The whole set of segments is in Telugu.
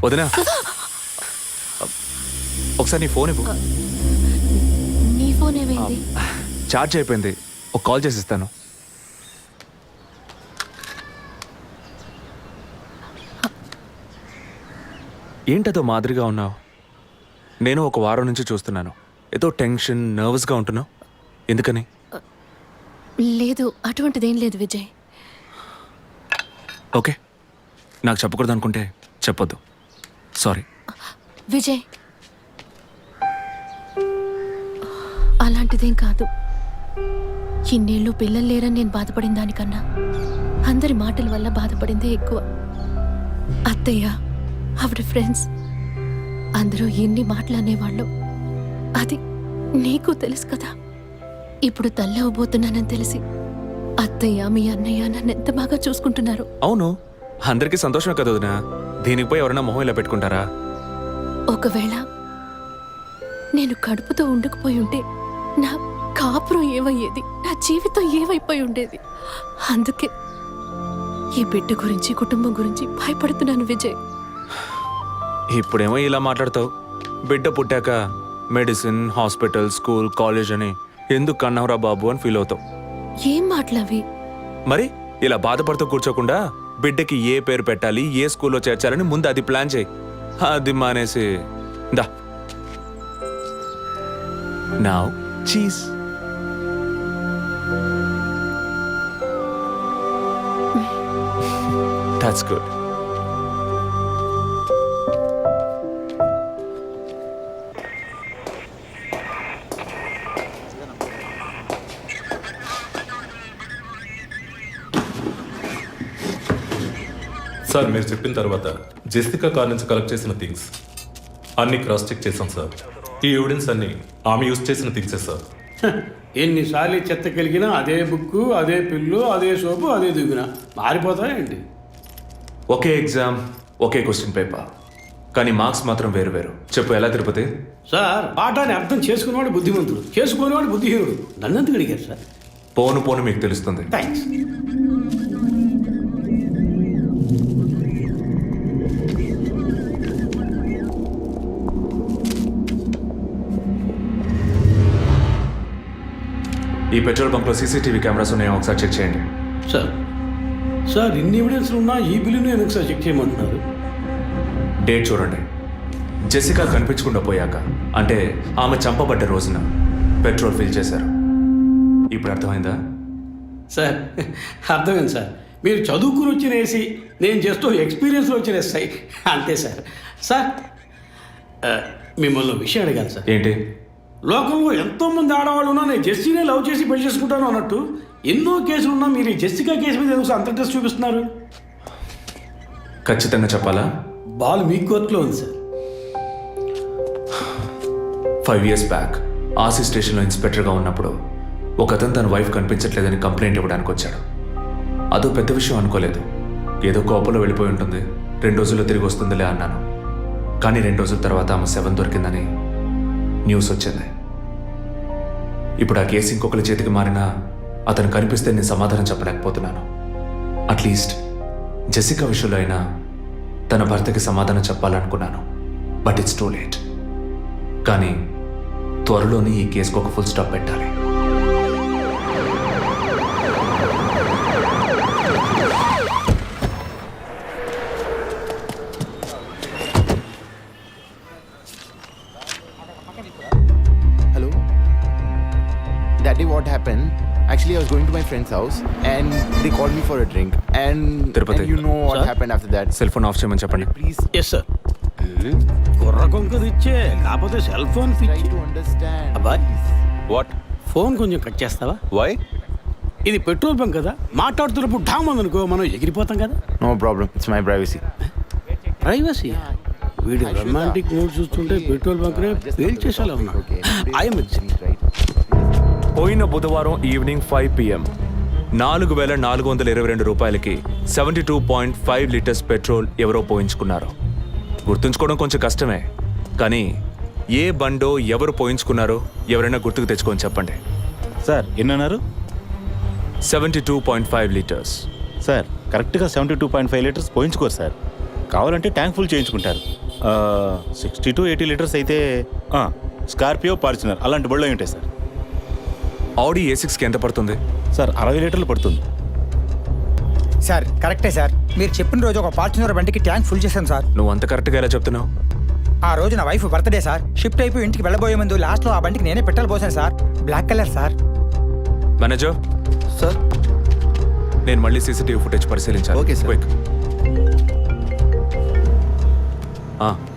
వదినా, ఒకసారి నీ ఫోన్ ఇవ్వు. నీ ఫోన్ ఏమైంది? ఛార్జ్ అయిపోయింది. ఒక కాల్ చేసి ఇస్తాను. ఏంటదో మాదిరిగా ఉన్నావు? నేను ఒక వారం నుంచి చూస్తున్నాను. ఏదో టెన్షన్, నర్వస్గా ఉంటున్నావు. ఎందుకని? లేదు, అటువంటిదేం లేదు విజయ్. ఓకే, నాకు చెప్పకూడదు అనుకుంటే చెప్పొద్దు. సారీ. విజయ్, అలాంటిదేం కాదు. ఇన్నేళ్ళు పిల్లలు లేరని నేను బాధపడిన దానికన్నా అందరి మాటల వల్ల బాధపడిందే ఎక్కువ. అత్తయ్య, ఆవిడ ఫ్రెండ్స్ అందరూ ఎన్ని మాటలు అనేవాళ్ళు. అది నీకు తెలుసు కదా. ఇప్పుడు తల్లి అవ్వబోతున్నానని తెలిసి అత్తయ్య, మీ అన్నయ్య నన్ను ఎంత బాగా చూసుకుంటున్నారు. అవును, అందరికీ సంతోషమే కదా వదినా. దీనికి పోయి ఎవరైనా మొహం ఇలా పెట్టుకుంటారా? ఒకవేళ నేను కడుపుతో ఉండకపోయి ఉంటే నా కాపురం ఏమయ్యేది, నా జీవితం ఏమైపోయి ఉండేది. అందుకే ఈ బిడ్డ గురించి, కుటుంబం గురించి భయపడుతున్నాను విజయ్. ఇప్పుడేమో ఇలా మాట్లాడతావు. బిడ్డ పుట్టాక మెడిసిన్, హాస్పిటల్, స్కూల్, కాలేజ్ అని ఎందుకు కన్నావురా బాబు అని ఫీల్ అవుతావు. ఏం మాటలవి? మరి ఇలా బాధపడుతూ కూర్చోకుండా బిడ్డకి ఏ పేరు పెట్టాలి, ఏ స్కూల్లో చేర్చాలని ముందు అది ప్లాన్ చేయి. అది మానేసి దా నౌ చీజ్. That's good. సార్, మీరు చెప్పిన తర్వాత జెసికా కార్ నుంచి కలెక్ట్ చేసిన థింగ్స్ అన్ని క్రాస్ చెక్ చేశాం సార్. ఈ ఎవిడెన్స్ అన్ని ఆమె యూజ్ చేసిన థింగ్సే సార్. ఎన్నిసార్లు చెత్త కలిగినా అదే బుక్కు, అదే పిల్లు, అదే సోపు, అదే దిగున మారిపోతాయండి. ఒకే ఎగ్జామ్, ఒకే క్వశ్చన్ పేపర్, కానీ మార్క్స్ మాత్రం వేరు వేరు. చెప్పు ఎలా తిరుపతి? సార్, పాఠాన్ని అర్థం చేసుకునేవాడు బుద్ధిమంతుడు, చేసుకునేవాడు బుద్ధిహీనుడు. నన్నెందుకు అడిగారు సార్? పోను పోను మీకు తెలుస్తుంది. థ్యాంక్స్. ఈ పెట్రోల్ బంక్లో సీసీటీవీ కెమెరాస్ ఉన్నాయో ఒకసారి చెక్ చేయండి. సార్, సార్ ఇన్ని ఎవిడెన్స్లు ఉన్నా ఈ బిల్లును ఎందుకు సార్ చెక్ చేయమంటున్నారు? డేట్ చూడండి. జెసికా కనిపించకుండా పోయాక, అంటే ఆమె చంపబడ్డ రోజున పెట్రోల్ ఫిల్ చేశారు. ఇప్పుడు అర్థమైందా? సార్, అర్థమైంది సార్. మీరు చదువుకుని వచ్చిన ఏసీ, నేను జస్ట్ ఎక్స్పీరియన్స్లో వచ్చిన ఎస్ఐ, అంతే సార్. సార్, మిమ్మల్ని విషయం అడిగాను సార్. ఏంటి? లోకంలో ఎంతోమంది ఆడవాళ్ళు ఉన్నా నేను జెస్సీనే లవ్ చేసి పెళ్లి చేసుకుంటాను అన్నట్టు ఎన్నో కేసులు ఉన్నా మీరు ఈ జెస్సికా కేసు మీద ఎందుకు అంత ఇంట్రెస్ట్ చూపిస్తున్నారు? ఖచ్చితంగా చెప్పాలా? బాల్ మీ కోర్టులో ఉంది సార్. 5 years బ్యాక్ ఆర్సీ స్టేషన్లో ఇన్స్పెక్టర్గా ఉన్నప్పుడు ఒకతను తన వైఫ్ కనిపించట్లేదని కంప్లైంట్ ఇవ్వడానికి వచ్చాడు. అదో పెద్ద విషయం అనుకోలేదు. ఏదో కోపంలో వెళ్ళిపోయి ఉంటుంది, 2 రోజుల్లో తిరిగి వస్తుందిలే అన్నాను. కానీ 2 రోజుల తర్వాత ఆమె శవం దొరికిందని న్యూస్ వచ్చింది. ఇప్పుడు ఆ కేసు ఇంకొకరి చేతికి మారినా అతను కనిపిస్తే నేను సమాధానం చెప్పలేకపోతున్నాను. అట్లీస్ట్ జెసికా విషయంలో అయినా తన భర్తకి సమాధానం చెప్పాలనుకున్నాను. But it's too late. కానీ త్వరలోనే ఈ కేసుకు ఒక ఫుల్ స్టాప్ పెట్టాలి. Hello? Daddy, what happened? Actually, I was going to my friend's house and they called me for a drink. And you know what happened after that. Cell phone off చేయమని చెప్పండి. Please yes sir. కుర్ర కొంకది ఇచ్చే, కాకపోతే సెల్ ఫోన్ try పిచ్చి. to understand. అబ్బాయ్, వాట్? ఫోన్ కొంచెం కట్ చేస్తావా? వై? ఇది పెట్రోల్ బంక్ కదా, మాట్లాడుతున్నప్పుడు ఢామ్ అనుకో మనం ఎగిరిపోతాం కదా. No problem. It's my privacy. Privacy. వీడి రొమాంటిక్ మూడ్ చూస్తుంటే పెట్రోల్ బంక్ నే పేల్చేసేలా ఉన్నాడు. I'm Right? పోయిన బుధవారం ఈవినింగ్ 5 PM 4,422 రూపాయలకి 72.5 లీటర్స్ పెట్రోల్ ఎవరో పోయించుకున్నారు. గుర్తుంచుకోవడం కొంచెం కష్టమే, కానీ ఏ బండో ఎవరు పోయించుకున్నారో ఎవరైనా గుర్తుకు తెచ్చుకొని చెప్పండి. సార్ ఎన్నన్నారు? 72.5 లీటర్స్. సార్ కరెక్ట్గా 72.5 లీటర్స్ పోయించుకోరు సార్. కావాలంటే ట్యాంక్ ఫుల్ చేయించుకుంటారు 60 to 80 లీటర్స్ అయితే స్కార్పియో ఫార్చునర్ అలాంటి బళ్ళు ఉంటాయి సార్. ఆడి A6కి ఎంత పడుతుంది? సార్ 60 లీటర్లు పడుతుంది. సార్ కరెక్టే సార్, మీరు చెప్పిన రోజు ఒక ఫార్చునర్ బండికి ట్యాంక్ ఫుల్ చేశాను సార్. నువ్వు అంత కరెక్ట్గా ఎలా చెప్తున్నావు? ఆ రోజు నా వైఫ్ బర్త్డే సార్. షిఫ్ట్ అయిపోయి ఇంటికి వెళ్ళబోయే ముందు లాస్ట్లో ఆ బండికి నేనే పెట్రోల్ పోసాను sir. Black colour sir. Manager sir. నేను మళ్ళీ సీసీటీవీ ఫుటేజ్ పరిశీలించాలి. Okay sir. క్విక్.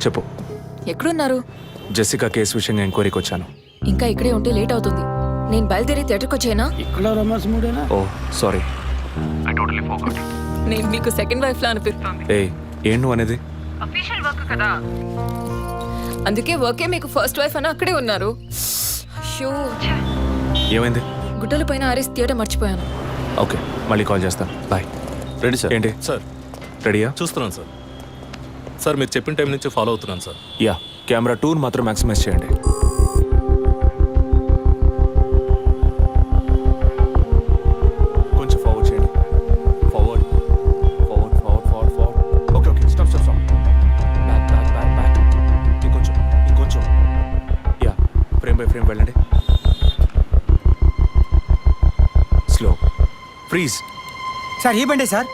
చెప్పు. ఎక్కడున్నారు? జెసికా కేసు విషయంగా ఎంక్వైరీకి వచ్చాను. ఇంకా ఇక్కడే ఉంటే లేట్ అవుతుంది. నేను బయలుదేరి థియేటర్కి వచ్చేనా? ఇక్కడ రొమాన్స్ మూడేనా? ఓ సారీ. నేను మీకు సెకండ్ వైఫ్ లా అనిపిస్తుంది. ఏం నువ్వు అనేది? అఫీషియల్ వర్క్ కదా, అందుకే వర్కే మీకు ఫస్ట్ వైఫ్ అని అక్కడే ఉన్నారు. అయ్యో, ఏమైంది? గుడ్డల పైన ఆరేసి థియేటర్ మర్చిపోయాను. ఓకే, మళ్ళీ కాల్ చేస్తాను. బాయ్. Ready sir. ఏంటి సార్ రెడీయా? చూస్తున్నాను సార్. సార్ మీరు చెప్పిన టైం నుంచి ఫాలో అవుతున్నాను సార్. యా, కెమెరా 2 మాత్రం మ్యాక్సిమైజ్ చేయండి. కొంచెం ఫార్వర్డ్ చేయండి. Forward forward forward forward forward. Okay okay, stop stop stop. Back back back back. ఇంకొంచెం ఇంకొంచెం. యా, ఫ్రేమ్ బై ఫ్రేమ్ వెళ్ళండి. స్లో. ఫ్రీజ్. సార్ ఈ బండే సార్.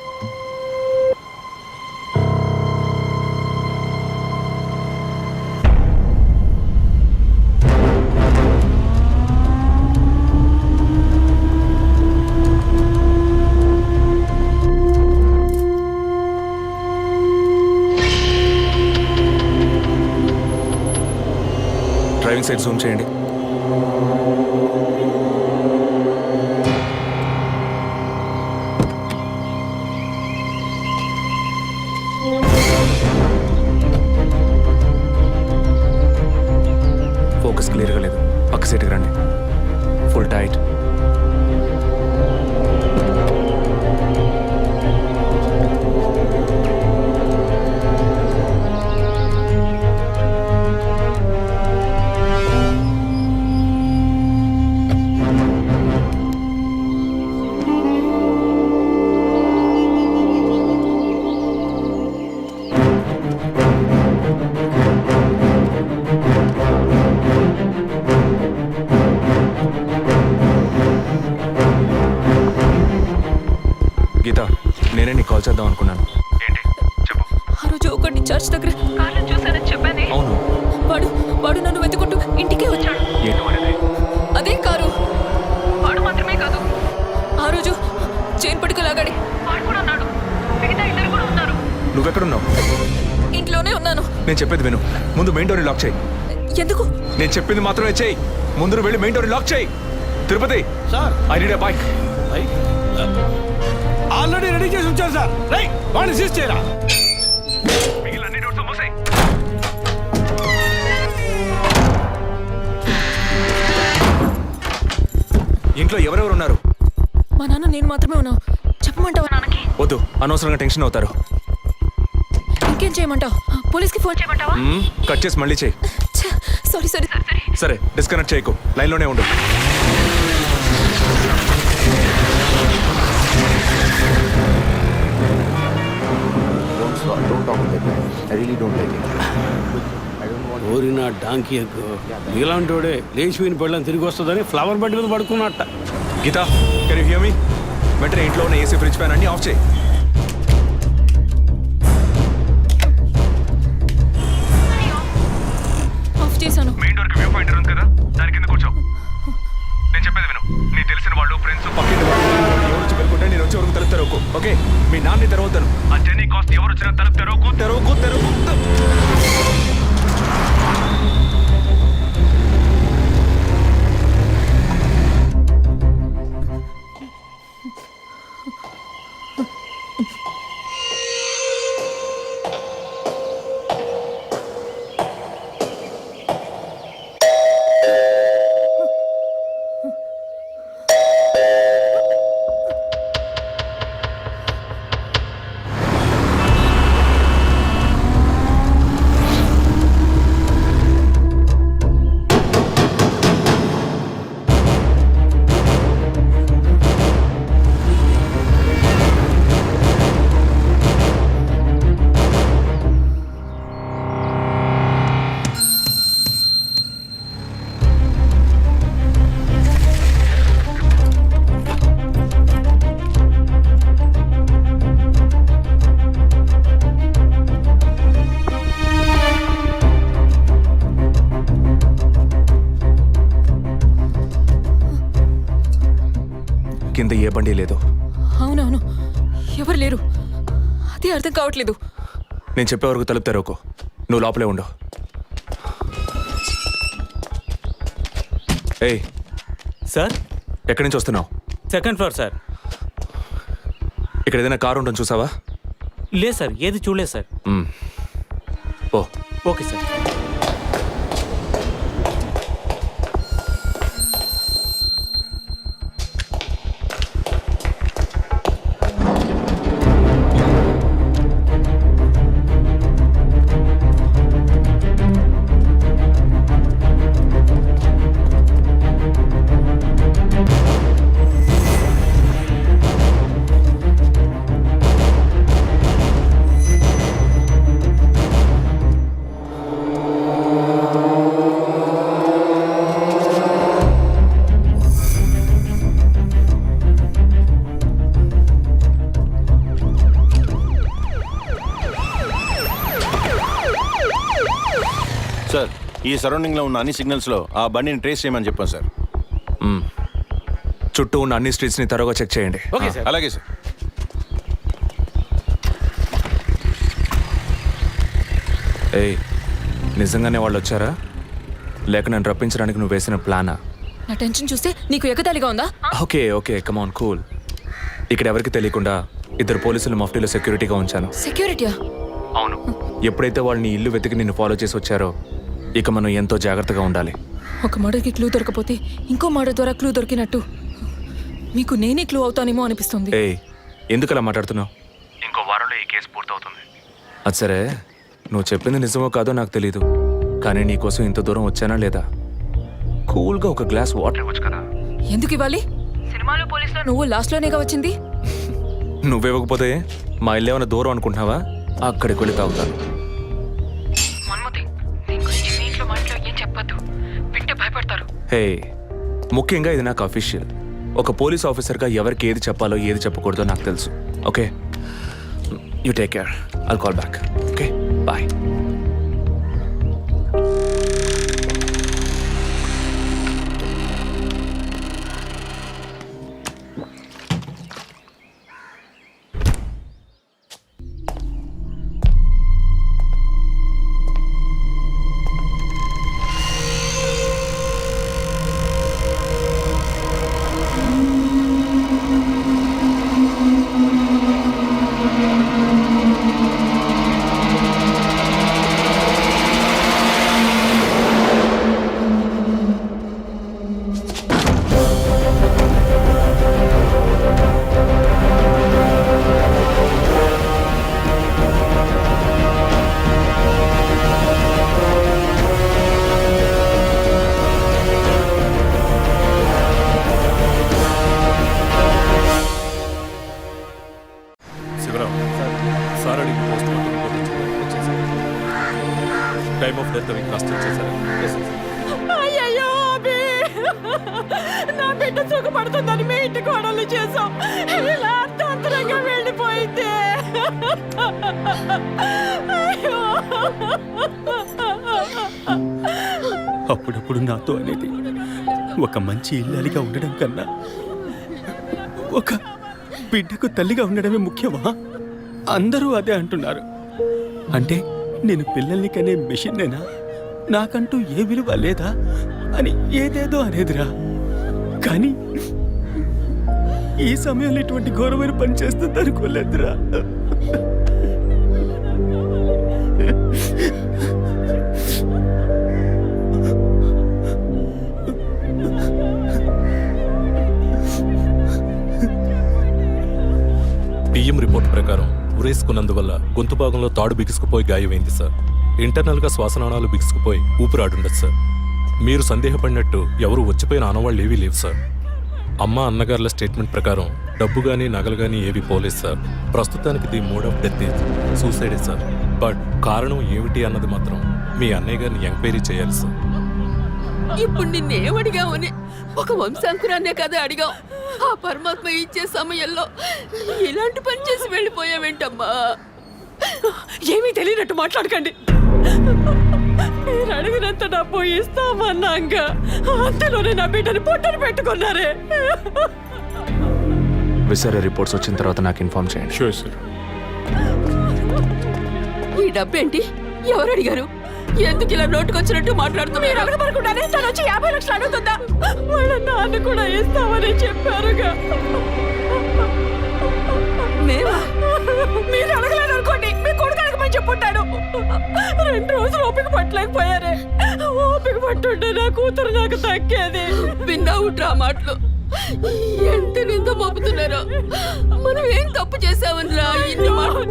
డ్రైవింగ్ సైడ్ జూమ్ చేయండి. ఫోకస్ క్లియర్గా లేదు. పక్క సీట్కి రండి. Full tight. గీత, నేనే నీకు కాల్ చేద్దాం అనుకున్నాను. ఏంటి చెప్పు. ఆ రోజు ఒకటి చర్చ్ దగ్గర కార్లో చూసానని చెప్పానే. అవును. వాడు నన్ను వెతుకుంటూ ఇంటికే వచ్చాడు. ఏంటి వాడిది? అదే కారు. వాడు మాత్రమే కాదు, ఆ రోజు చైన్ పట్టుకు లాగాడి వాడు కూడా ఉన్నాడు. మిగతా ఇద్దరు కూడా ఉన్నారు. నువ్వెక్కడున్నావు? ఇంట్లోనే ఉన్నాను. నేను చెప్పేది విను. ముందు మెయిన్ డోర్ని లాక్ చేయి. ఎందుకు? నేను చెప్పింది మాత్రమే చేయి. ముందు నువ్వు వెళ్ళి మెయిన్ డోర్ని లాక్ చేయి. Tirupati, sir I need a bike. Already ready చేసి ఉంచారు సార్. రైట్, వాడిని సీజ్ చేయరా. ఇంట్లో ఎవరెవరు ఉన్నారు? మా నాన్న నేను మాత్రమే ఉన్నావు. చెప్పమంటావా నాన్నకి? వద్దు, అనవసరంగా టెన్షన్ అవుతారు. ఇంకేం చేయమంటావు? పోలీస్కి ఫోన్ చేయమంటావా? కట్ చేసి మళ్ళీ చేయి. Sorry sorry sorry. సరే, డిస్కనెక్ట్ చేయకు, లైన్లోనే ఉండు. Don't talk like that. I really don't like it. I don't want. ఓరినా డాంకీ ఎగ్గు. ఇలాంటోడే లేచిపోయిన పెళ్ళని తిరిగి వస్తుందని ఫ్లవర్ బెడ్ మీద పడుకున్నట్ట. Geetha, can you hear me? వెంటనే ఇంట్లో ఉన్న ఏసీ, ఫ్రిడ్జ్, ఫ్యాన్ అన్ని ఆఫ్ చేయి. ఆఫ్ చేశాను. మెయిన్ డోర్కి వ్యూ పాయింటర్ ఉంది కదా, దాని కింద కూర్చో. నేను చెప్పేది విను. నీ తెలిసిన వాళ్ళు, ఫ్రెండ్స్, పక్కింటి వాళ్ళు ఎవరు వచ్చి వెళ్ళుకుంటే నేను వచ్చే వరకు తలుపు తెరవకు. ఓకే, మీ నాన్ని తెరవద్దాను. ఆ జర్నీ కాస్ట్ ఎవరు వచ్చినా తలుపు తెరవకు తెరవకు తెరవకు. కింద ఏ బండి లేదు. అవునవును, ఎవరు లేరు. అదే అర్థం కావట్లేదు. నేను చెప్పే వరకు తలుపు తెరవకు. నువ్వు లోపలే ఉండు. ఏయ్, సార్ ఎక్కడి నుంచి వస్తున్నావు? Second floor sir. ఇక్కడ ఏదైనా కారు ఉంటుంది చూసావా? లేదు సార్, ఏది చూడలేదు సార్. ఓ ఓకే సార్. సార్, ఈ సరౌండింగ్లో ఉన్న అన్ని సిగ్నల్స్లో ఆ బండిని ట్రేస్ చేయమని చెప్పాను సార్. చుట్టూ ఉన్న అన్ని స్ట్రీట్స్ని తరోగా చెక్ చేయండి. Okay sir. అలాగే సార్. ఏయ్, నిజంగానే వాళ్ళు వచ్చారా లేక నన్ను రప్పించడానికి నువ్వు వేసిన ప్లానా? నా టెన్షన్ చూస్తే నీకు ఎగతాళిగా ఉందా? ఓకే ఓకే, కమాన్ కూల్. ఇక్కడ ఎవరికి తెలియకుండా 2 పోలీసులు మఫ్టీలో సెక్యూరిటీగా ఉంచాను. సెక్యూరిటీయా? అవును. ఎప్పుడైతే వాళ్ళని ఇల్లు వెతికి నిన్ను ఫాలో చేసి వచ్చారో ఇక మనం ఎంతో జాగ్రత్తగా ఉండాలి. ఒక మర్డర్కి క్లూ దొరకపోతే ఇంకో మర్డర్ ద్వారా క్లూ దొరికినట్టు మీకు నేనే క్లూ అవుతానేమో అనిపిస్తుంది. ఏయ్, ఎందుకు అలా మాట్లాడుతున్నావు? ఇంకో వారంలో ఈ కేసు పూర్తవుతుంది. అది సరే, నువ్వు చెప్పింది నిజమో కాదో నాకు తెలీదు, కానీ నీకోసం ఇంత దూరం వచ్చానా లేదా? కూల్గా ఒక గ్లాస్ వాటర్ ఇవ్వచ్చు కదా. ఎందుకు ఇవ్వాలి? సినిమాలో పోలీసులో నువ్వు లాస్ట్లోనేగా వచ్చింది. నువ్వివ్వకపోతే మా ఇల్లు ఏమైనా దూరం అనుకుంటున్నావా? అక్కడికి వెళ్ళి తాగుతాను. హే, ముఖ్యంగా ఇది నాకు అఫీషియల్. ఒక పోలీస్ ఆఫీసర్గా ఎవరికి ఏది చెప్పాలో ఏది చెప్పకూడదో నాకు తెలుసు. Okay, you take care. I'll call back. Okay, bye. Time of death cast చేశారు. అయ్యయ్యో అభి, నా బిడ్డ సుఖపడుతుందని మీ ఇంటి కోడలు చేసాం. ఇలా అర్థాంతరంగా వెళ్ళిపోయింది. అయ్యో. అప్పుడప్పుడు నాతో అనేది ఒక మంచి ఇల్లాలిగా ఉండడం కన్నా ఒక బిడ్డకు తల్లిగా ఉండడమే ముఖ్యమా? అందరూ అదే అంటున్నారు. అంటే నేను పిల్లల్ని కనే మెషిన్నేనా? నాకంటూ ఏ విలువ లేదా అని ఏదేదో అనేదిరా. కానీ ఈ సమయంలో ఇటువంటి ఘోరమైన పని చేస్తుంది అనుకోలేదురా. పిఎం రిపోర్ట్ ప్రకారం ఉరేసుకున్నందువల్ల గొంతు భాగంలో తాడు బిగుసుకుపోయి గాయమైంది సార్. ఇంటర్నల్గా శ్వాసనాళాలు బిగుసుకుపోయి ఊపిరాడుండదు సార్. మీరు సందేహపడినట్టు ఎవరు వచ్చిపోయిన ఆనవాళ్ళు ఏవీ లేవు సార్. అమ్మ అన్నగారుల స్టేట్మెంట్ ప్రకారం డబ్బు కానీ నగలు కానీ ఏవి పోలేదు సార్. ప్రస్తుతానికి the mode of death is సూసైడే సార్. బట్ కారణం ఏమిటి అన్నది మాత్రం మీ అన్నయ్య గారిని ఎంక్వైరీ చేయాలి సార్. ఇప్పుడు నిన్నేమడిగామని ఒక వంశాంకురాన్నే కదా అడిగాం. ఆ పరమాత్మ ఇచ్చే సమయంలో ఇలాంటి పని చేసి వెళ్ళిపోయావేంటమ్మా? ఏమీ తెలియనట్టు మాట్లాడకండి. మీరు అడిగినంత డబ్బు ఇస్తామన్నాక అంతలోనే నా బిడ్డని పొట్టను పెట్టుకున్నారే. విసరా రిపోర్ట్స్ వచ్చిన తర్వాత నాకు ఇన్ఫార్మ్ చేయండి. Sure sir. ఈ డబ్బేంటి? ఎవరు అడిగారు? ఎందుకు ఇలా నోటుకొచ్చినట్టు మాట్లాడుతూ మీరు అడగబడుకుంటానే తను వచ్చి 50 లక్షలు అడుగుతుందా? వాళ్ళ నాన్న కూడా ఇస్తామని చెప్పారుగా. మేమా? మీరు అడగలేదు అనుకోండి, మీ కొడుకు అడగమని చెప్పుంటాడు. 2 రోజులు ఓపిక పట్టలేకపోయారే. ఓపిక పట్టుంటే నా కూతురు నాకు దక్కేది. విన్నావుట్రా మాటలు ఎంత నింద మోపుతున్నారో. మనం ఏం తప్పు చేసామని రా ఇన్ని మాటలు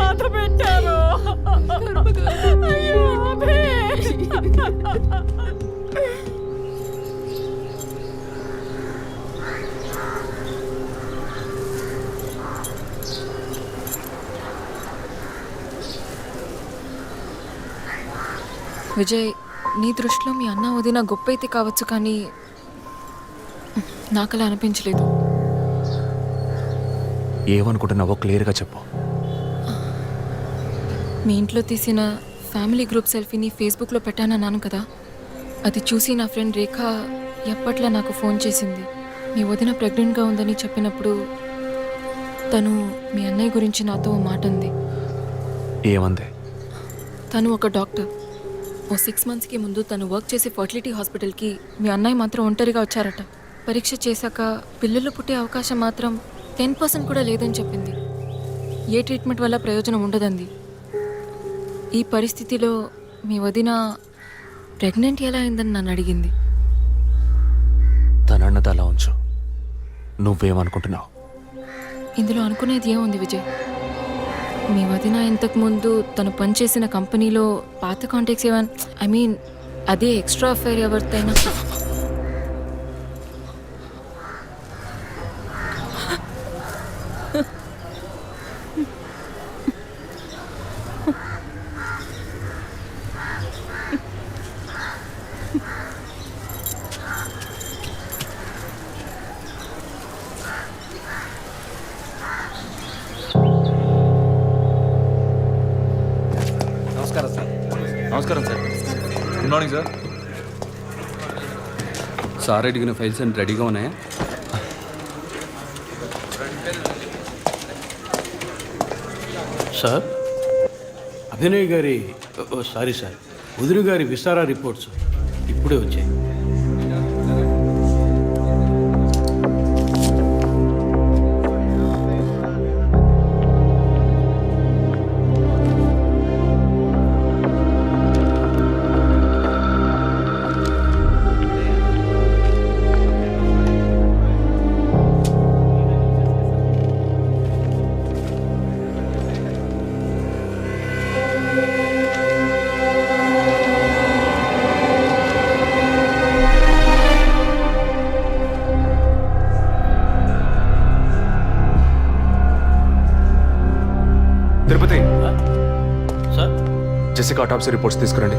మాత్రం పెట్టారు. విజయ్, నీ దృష్టిలో మీ అన్న వదిన గొప్ప అయితే కావచ్చు, కానీ నాకు అలా అనిపించలేదు. ఏమనుకుంటున్నావో క్లియర్గా చెప్పు. మీ ఇంట్లో తీసిన ఫ్యామిలీ గ్రూప్ సెల్ఫీని ఫేస్బుక్లో పెట్టానన్నాను కదా, అది చూసి నా ఫ్రెండ్ రేఖ ఎప్పట్లా నాకు ఫోన్ చేసింది. మీ వదిన ప్రెగ్నెంట్గా ఉందని చెప్పినప్పుడు తను మీ అన్నయ్య గురించి నాతో ఓ మాట అంది. ఏమంది? తను ఒక డాక్టర్. ఓ 6 monthsకి ముందు తను వర్క్ చేసే ఫర్టిలిటీ హాస్పిటల్కి మీ అన్నయ్య మాత్రం ఒంటరిగా వచ్చారట. పరీక్ష చేశాక పిల్లలు పుట్టే అవకాశం మాత్రం 10% కూడా లేదని చెప్పింది. ఏ ట్రీట్మెంట్ వల్ల ప్రయోజనం ఉండదండి. ఈ పరిస్థితిలో మీ వదిన ప్రెగ్నెంట్ ఎలా అయిందని నన్ను అడిగింది. తనన్నది అలా ఉంచు. నువ్వేమనుకుంటున్నావు? ఇందులో అనుకునేది ఏముంది విజయ్? మీ వదిన ఇంతకుముందు తను పనిచేసిన కంపెనీలో పాత కాంటాక్ట్స్ ఏమైనా అదే ఎక్స్ట్రా అఫైర్ ఎవరితైనా నమస్కారం sir. Good morning sir. Sir అడిగిన ఫైల్స్ అన్ని రెడీగా ఉన్నాయా? సార్, అభినయ్ గారి సారీ సార్, వదిన గారి విసారా రిపోర్ట్స్ ఇప్పుడే వచ్చాయి. తిరుపతి, సార్, జెసికా ఆటాప్సీ రిపోర్ట్స్ తీసుకురండి.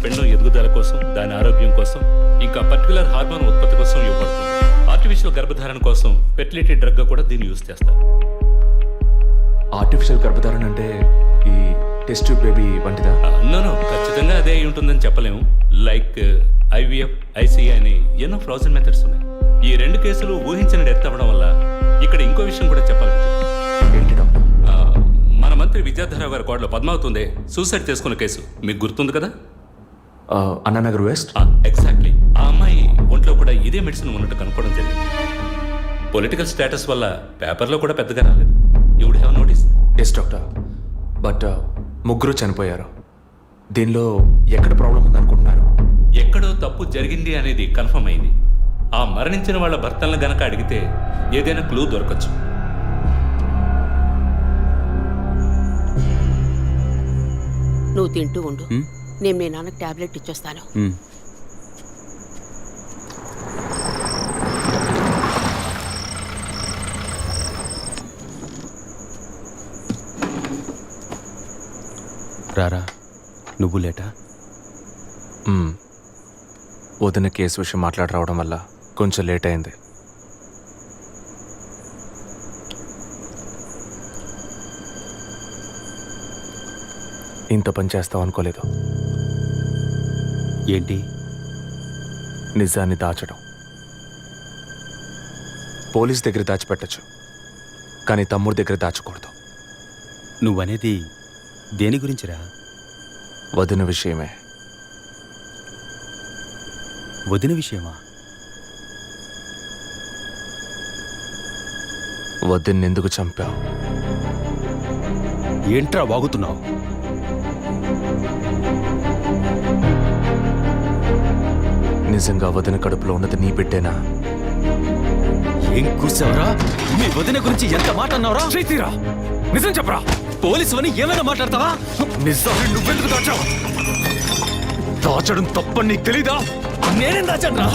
పెండం ఎదుగుదల కోసం, దాని ఆరోగ్యం కోసం, ఇంకా పర్టికులర్ హార్మోన్ ఉత్పత్తి కోసం ఇవ్వబడుతుంది. ఆర్టిఫిషియల్ గర్భధారణ కోసం ఫెర్టిలిటీ డ్రగ్గా కూడా దీన్ని యూజ్ చేస్తారు. ఆర్టిఫిషియల్ గర్భధారణ అంటే ఈ టెస్ట్ ట్యూబ్ బేబీ వంటిదా? నో, ఖచ్చితంగా అదే అయి ఉంటుందని చెప్పలేము. లైక్ IVF, ICI అని ఎన్నో ఫ్రోజన్ మెథడ్స్ ఉన్నాయి. ఈ 2 కేసులు ఊహించిన డెత్ అవ్వడం వల్ల ఇక్కడ ఇంకో విషయం కూడా చెప్పాలి. ఏంటి డాక్టర్? మన మంత్రి విద్యాధరరావు గారి కోడలో పద్మావతి సూసైడ్ చేసుకున్న కేసు మీకు గుర్తుంది కదా? అన్నానగర్ వెస్ట్. ఎగ్జాక్ట్లీ. ఆ అమ్మాయి ఒంట్లో కూడా ఇదే మెడిసిన్ ఉన్నట్టు కనుక్కోవడం జరిగింది. పొలిటికల్ స్టేటస్ వల్ల పేపర్లో కూడా పెద్దగా రాలేదు. You would have notice. Yes doctor, but ముగ్గురు చనిపోయారు. దీనిలో ఎక్కడ ప్రాబ్లం ఉందనుకుంటున్నారు? ఎక్కడో తప్పు జరిగింది అనేది కన్ఫర్మ్ అయింది. ఆ మరణించిన వాళ్ళ భర్తలను గనక అడిగితే ఏదైనా క్లూ దొరకచ్చు. నువ్వు తింటూ ఉండు, నేను మీ నాన్నకు టాబ్లెట్ ఇచ్చొస్తాను. రారా నువ్వు లేటా? వదిన కేసు విషయం మాట్లాడి రావడం వల్ల కొంచెం లేట్ అయింది. ఇంత పని చేస్తావు అనుకోలేదు. ఏంటి? నిజాన్ని దాచడం. పోలీస్ దగ్గర దాచిపెట్టచ్చు, కానీ తమ్ముడి దగ్గర దాచకూడదు. నువ్వనేది దేని గురించిరా? వదిన విషయమే. వదిన విషయమా? వదిన్ని ఎందుకు చంపావు? ఏంట్రా వాగుతున్నావు? నిజంగా వదిన కడుపులో ఉన్నది నీ బిడ్డేనా? ఏం కూర్చావురా? మీ వదిన గురించి ఎంత మాట అన్నావురా? చేతిరా, నిజం చెప్పరా. పోలీసు అని ఏమైనా మాట్లాడతావా? నిజాన్ని నువ్వెందుకు దాచావు? దాచడం తప్పని నీకు తెలీదా? నేనేం దాచాను?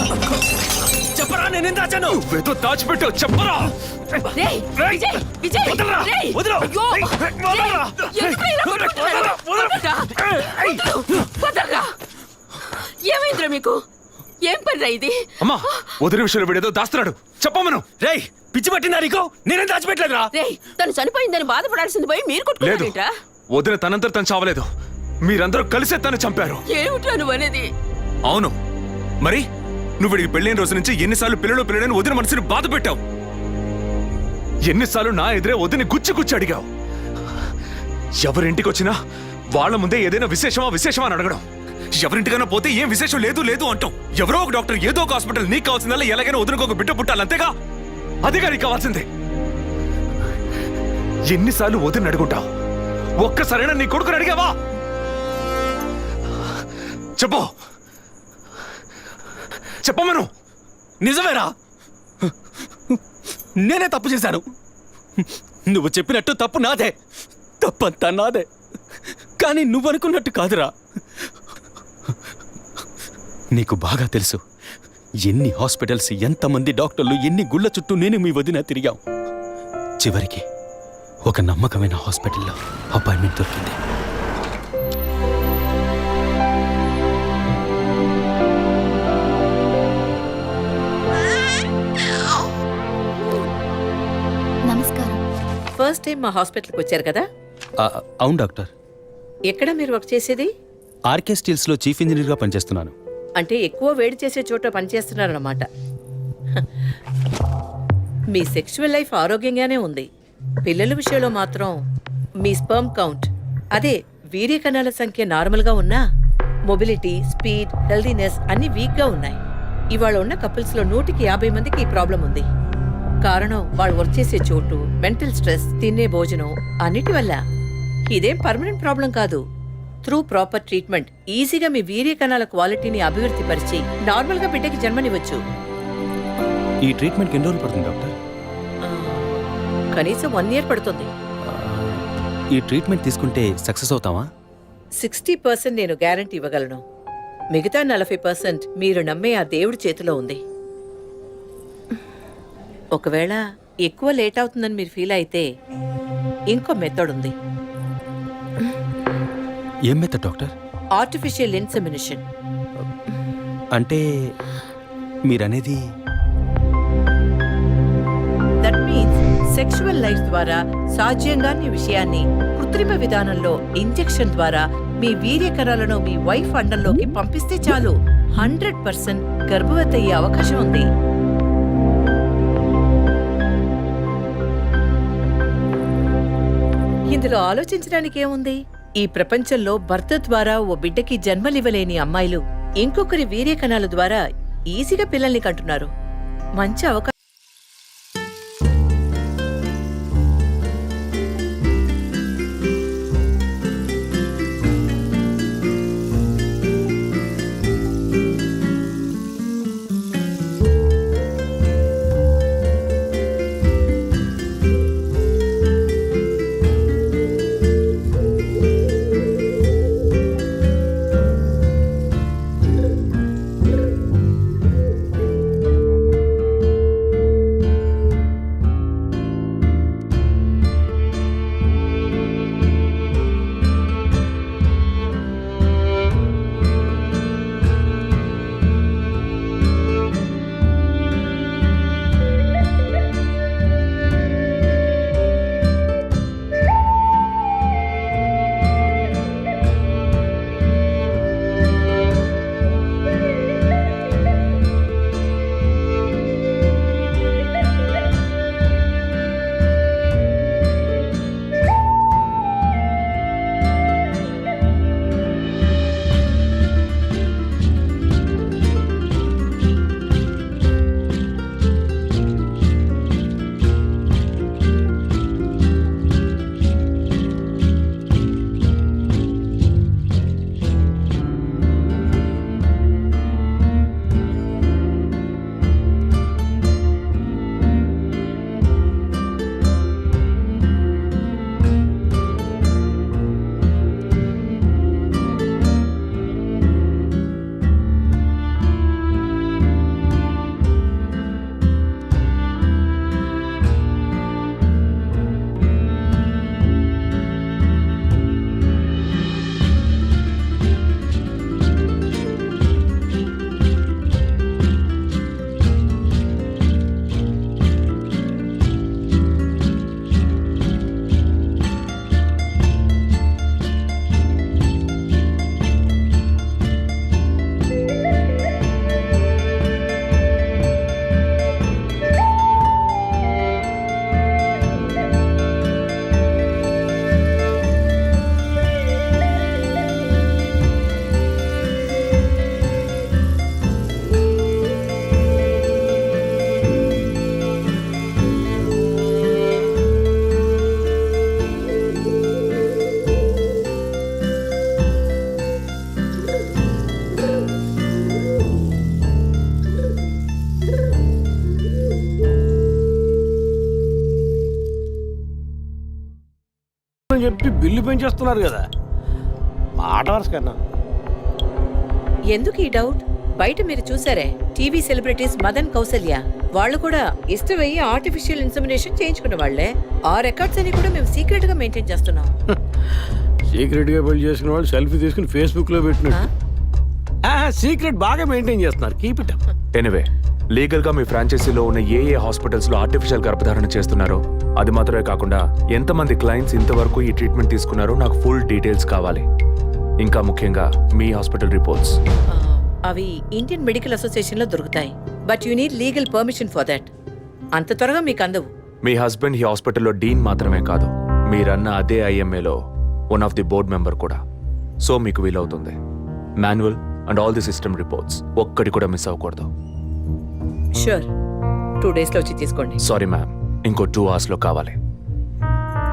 చెప్పరా, నేనేం దాచాను? నువ్వేదో దాచిపెట్టావు, చెప్పరా. రేయ్, విజయ్, విజయ్, వదలరా, రేయ్, వదలు. అయ్యో, వదలరా. రేయ్, ఎందుకు ఇలా కొట్టుకుంటున్నారు? వదలరా, వదలరా. ఏమైందిరా మీకు? ఏం పనిరా ఇది? అమ్మా, వదిన విషయంలో వీడేదో దాస్తున్నాడు, చెప్పమను. రేయ్, పిచ్చి పట్టిందా నీకు? నేనేం దాచిపెట్టలేదురా. రేయ్, తను చనిపోయిందని బాధపడాల్సింది పోయి మీరు లేదు, కొట్టుకుంటారేంట్రా? వదిన తనంతట తను చావలేదు. మీరందరూ కలిసే తను చంపారు. ఏమిట్రా నువ్వు అనేది? అవును, మరి నువ్వు వీడికి పెళ్ళైన రోజు నుంచి ఎన్నిసార్లు పిల్లలని వదిన మనసుని బాధ పెట్టావు? ఎన్నిసార్లు నా ఎదురే వదిని గుచ్చి అడిగావు? ఎవరింటికి వచ్చినా వాళ్ళ ముందే ఏదైనా విశేషమా అని అడగడం. ఎవరింటికైనా పోతే ఏం విశేషం లేదు అంటాం. ఎవరో ఒక డాక్టర్, ఏదో ఒక హాస్పిటల్, నీకు కావాల్సిందల్లా ఎలాగైనా వదినకు ఒక బిడ్డ పుట్టాలి, అంతేగా? అదేగా నీకు కావాల్సిందే. ఎన్నిసార్లు వదిన అడుగుంటావు? ఒక్కసారైనా నీ కొడుకుని అడిగావా? చెప్పమను. నిజమేరా, నేనే తప్పు చేశాను. నువ్వు చెప్పినట్టు తప్పు నాదే, తప్పంతా నాదే. కానీ నువ్వనుకున్నట్టు కాదురా. నీకు బాగా తెలుసు ఎన్ని హాస్పిటల్స్, ఎంతమంది డాక్టర్లు, ఎన్ని గుళ్ళ చుట్టూ నేను మీ వదిన తిరిగాం. చివరికి ఒక నమ్మకమైన హాస్పిటల్లో అపాయింట్మెంట్ దొరికింది. నమస్కారం. ఫస్ట్ టైం మా హాస్పిటల్కి వచ్చారు కదా? అవును డాక్టర్. ఎక్కడ మీరు వర్క్ చేసేది? ఆర్కే స్టీల్స్లో చీఫ్ ఇంజనీర్గా పనిచేస్తున్నాను. అంటే ఎక్కువ వేడి చేసే చోట పనిచేస్తున్నారన్నమాట. మీ సెక్షువల్ లైఫ్ ఆరోగ్యంగానే ఉంది. పిల్లల విషయంలో మాత్రం మీ స్పర్మ్ కౌంట్, అదే వీర్య కణాల సంఖ్య నార్మల్గా ఉన్నా మొబిలిటీ, స్పీడ్, హెల్దీనెస్ అన్ని వీక్గా ఉన్నాయి. ఇవాళ ఉన్న కపుల్స్లో 150 మందికి ఈ ప్రాబ్లం ఉంది. కారణం వాళ్ళు వర్క్ చేసే చోటు, మెంటల్ స్ట్రెస్, తినే భోజనం అన్నిటి వల్ల. ఇదేం పర్మనెంట్ ప్రాబ్లం కాదు. త్రూ ప్రాపర్ ట్రీట్మెంట్ ఈజీగా మీ వీర్య కణాల క్వాలిటీని అభివృద్ధి పరిచి నార్మల్గా బిడ్డకి జన్మనివ్వచ్చు. ఈ ట్రీట్మెంట్కి ఎన్ని రోజులు పడుతుంది డాక్టర్? కనీసం 1 year పడుతుంది. ఈ ట్రీట్మెంట్ తీసుకుంటే సక్సెస్ అవుతావా? 60% నేను గ్యారంటీ ఇవ్వగలను. మిగతా 40% మీరు నమ్మే ఆ దేవుడి చేతిలో ఉంది. ఒకవేళ ఎక్కువ లేట్ అవుతుందని మీరు ఫీల్ అయితే ఇంకో మెథడ్ ఉంది. ఏం మెథడ్ డాక్టర్? Artificial insemination. అంటే మీరనేది? దట్ మీన్స్ సెక్షువల్ లైఫ్ ద్వారా సాధ్యంగాని విషయాన్ని కృత్రిమ విధానంలో ఇంజెక్షన్ ద్వారా మీ వీర్య కణాలను మీ వైఫ్ అండంలోకి పంపిస్తే చాలు 100% గర్భవతి అయ్యే అవకాశం ఉంది. ఇందులో ఆలోచించడానికి ఏముంది? ఈ ప్రపంచంలో భర్త ద్వారా ఓ బిడ్డకి జన్మలివ్వలేని అమ్మాయిలు ఇంకొకరి వీర్య కణాల ద్వారా ఈజీగా పిల్లల్ని కంటున్నారు. మంచి అవకాశం. చెప్పి బిల్లు పెంచేస్తున్నారు కదా, మాట వరుస కన్నా. ఎందుకు ఈ డౌట్? బయట మీరు చూసారే, టీవీ సెలబ్రిటీస్ మదన్ కౌసల్య వాళ్ళు కూడా ఇష్టమయ్యి ఆర్టిఫిషియల్ ఇన్సెమినేషన్ చేయించుకున్న వాళ్ళే. ఆ రికార్డ్స్ అని కూడా మేము సీక్రెట్ గా మెయింటైన్ చేస్తున్నాం. సీక్రెట్ గా పెళ్లి చేసుకున్న వాళ్ళు సెల్ఫీ తీసుకుని ఫేస్బుక్ లో పెట్టినట్టు సీక్రెట్ బాగా మెయింటైన్ చేస్తున్నారు. Keep it up. ఎనివే, లీగల్గా మీ ఫ్రాంచైజీలో ఉన్న ఏ హాస్పిటల్స్లో ఆర్టిఫిషియల్ గర్భధారణ చేస్తున్నారో, అది మాత్రమే కాకుండా ఎంతమంది క్లయింట్స్ ఇంతవరకు ఈ ట్రీట్మెంట్ తీసుకున్నారో నాకు ఫుల్ డీటెయిల్స్ కావాలి. ఇంకా ముఖ్యంగా మీ హాస్పిటల్ రిపోర్ట్స్. అవి ఇండియన్ మెడికల్ అసోసియేషన్ లో దొరుకుతాయి, but you need legal permission for that. అంత త్వరగా మీకు అందవు. మీ హస్బెండ్ ఈ హాస్పిటల్లో డీన్ మాత్రమే కాదు, మీరన్న అదే ఐఎంఏలో one of the board member కూడా. సో మీకు వీలవుతుంది. Manual and all the system reports ఒక్కటి కూడా మిస్ అవ్వకూడదు. షూర్, 2 days లో వచ్చి తీసుకోండి. సారీ మ్యామ్, ఇంకో 2 hours లో కావాలి.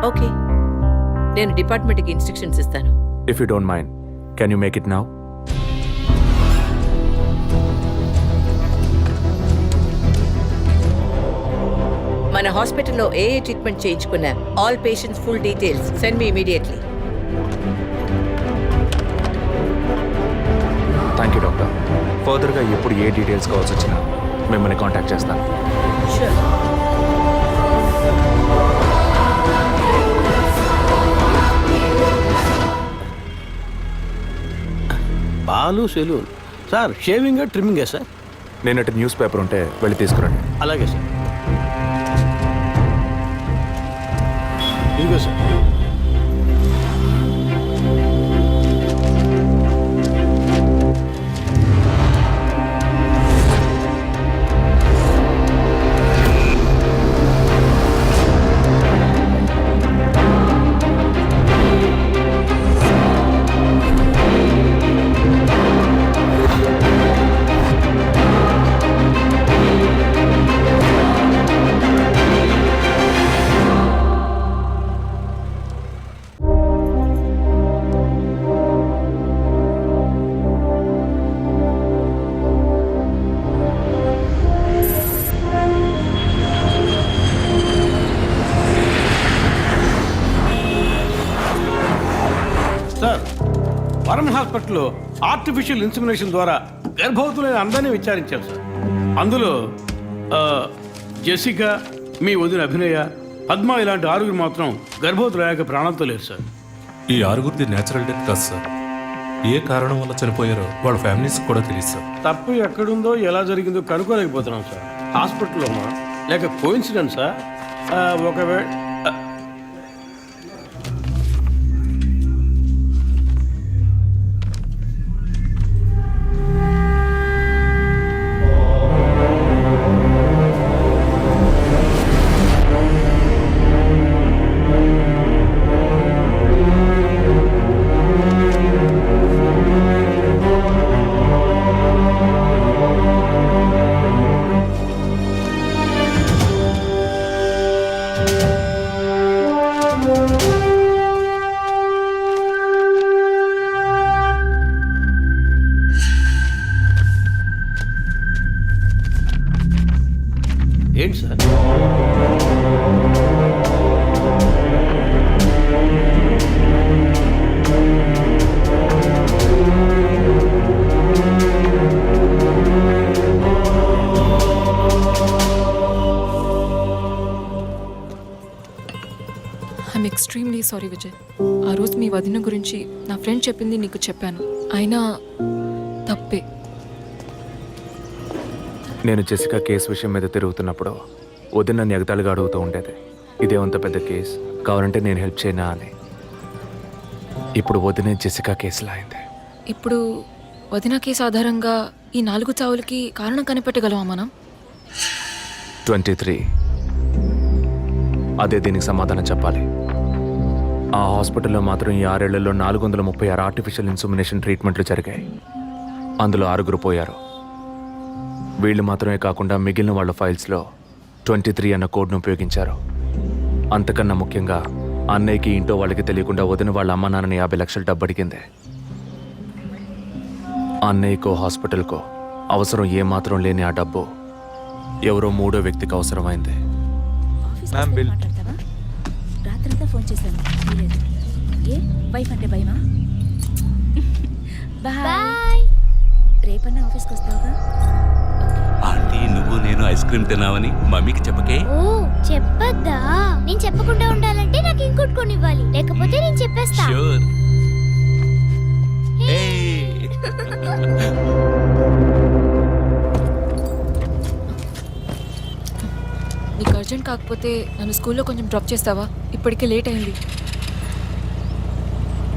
ఓకే, నేను డిపార్ట్మెంట్కి ఇన్స్ట్రక్షన్స్ ఇస్తాను. If you don't mind, can you make it now? మన హాస్పిటల్లో ఏ ట్రీట్మెంట్ చేయించుకున్నా all patients full details send me immediately. Thank you doctor. ఫర్దర్గా ఎప్పుడు ఏ డీటెయిల్స్ కావాల్సి వచ్చినా మిమ్మల్ని కాంటాక్ట్ చేస్తాను. Sure. Balu saloon sir, shaving ట్రిమ్మింగే సార్? నేనటి న్యూస్ పేపర్ ఉంటే వెళ్ళి తీసుకురండి. అలాగే సార్. ఇదిగో సార్. వరం హాస్పిటల్లో ఆర్టిఫిషియల్ ఇన్సెమినేషన్ ద్వారా గర్భవతులైన అందరినీ విచారించారు సార్. అందులో జెసికా, మీ వదిన అభినయ, పద్మ ఇలాంటి 6 మాత్రం గర్భవతులయ్యాక ప్రాణాలతో లేరు సార్. ఈ 6 నేచురల్ డెత్ కాదు సార్. ఏ కారణం వల్ల చనిపోయారో వాళ్ళ ఫ్యామిలీస్ కూడా తెలియదు సార్. తప్పు ఎక్కడుందో ఎలా జరిగిందో కనుక్కోలేకపోతున్నాం సార్. హాస్పిటల్లోనా లేక కోఇన్సిడెన్సా? ఒకవేళ ఏంటి sir? I'm extremely sorry Vijay. ఆ రోజు మీ వదిన గురించి నా ఫ్రెండ్ చెప్పింది నీకు చెప్పాను, అయినా తప్పే. నేను జెసికా కేసు విషయం మీద తిరుగుతున్నప్పుడు వదిన నన్ను ఎగతాళిగా అడుగుతూ ఉండేది, ఇదేమంత పెద్ద కేసు, కావాలంటే నేను హెల్ప్ చేయనా అని. ఇప్పుడు వదిన జెసికా కేసులా అయింది. ఇప్పుడు వదిన కేసు ఆధారంగా ఈ 4 చావులకి కారణం కనిపెట్టగలమా మనం? 23. అదే దీనికి సమాధానం చెప్పాలి. ఆ హాస్పిటల్లో మాత్రం ఈ 6 ఏళ్లలో 436 ఆర్టిఫిషియల్ ఇన్సెమినేషన్ ట్రీట్మెంట్లు జరిగాయి. అందులో 6 పోయారు. వీళ్ళు మాత్రమే కాకుండా మిగిలిన వాళ్ళ ఫైల్స్లో 23 అన్న కోడ్ను ఉపయోగించారు. అంతకన్నా ముఖ్యంగా అన్నయ్యకి ఇంట్లో వాళ్ళకి తెలియకుండా వదిన వాళ్ళ అమ్మ నాన్నని 50 లక్షలు డబ్బు అడిగింది. అన్నయ్యకో హాస్పిటల్కో అవసరం ఏమాత్రం లేని ఆ డబ్బు ఎవరో 3వ వ్యక్తికి అవసరమైంది. Ma'am bill. రాత్రంతా ఫోన్ చేశాను. ఏ వైఫ్ అంటే భయమా? బాయ్. రేపన్నా ఆఫీస్కి వస్తావుగా? ఆంటీ నువ్వు నేను ఐస్ క్రీమ్ తిన్నావని మమ్మీకి చెప్పకే. ఓ చెప్పద్దా? నేను చెప్పకుండా ఉండాలంటే నాకు ఇంకోటి కొనివ్వాలి, లేకపోతే నేను చెప్పేస్తా. ష్యూర్. నీకు అర్జెంట్ కాకపోతే నన్ను స్కూల్లో కొంచెం డ్రాప్ చేస్తావా? ఇప్పటికే లేట్ అయింది.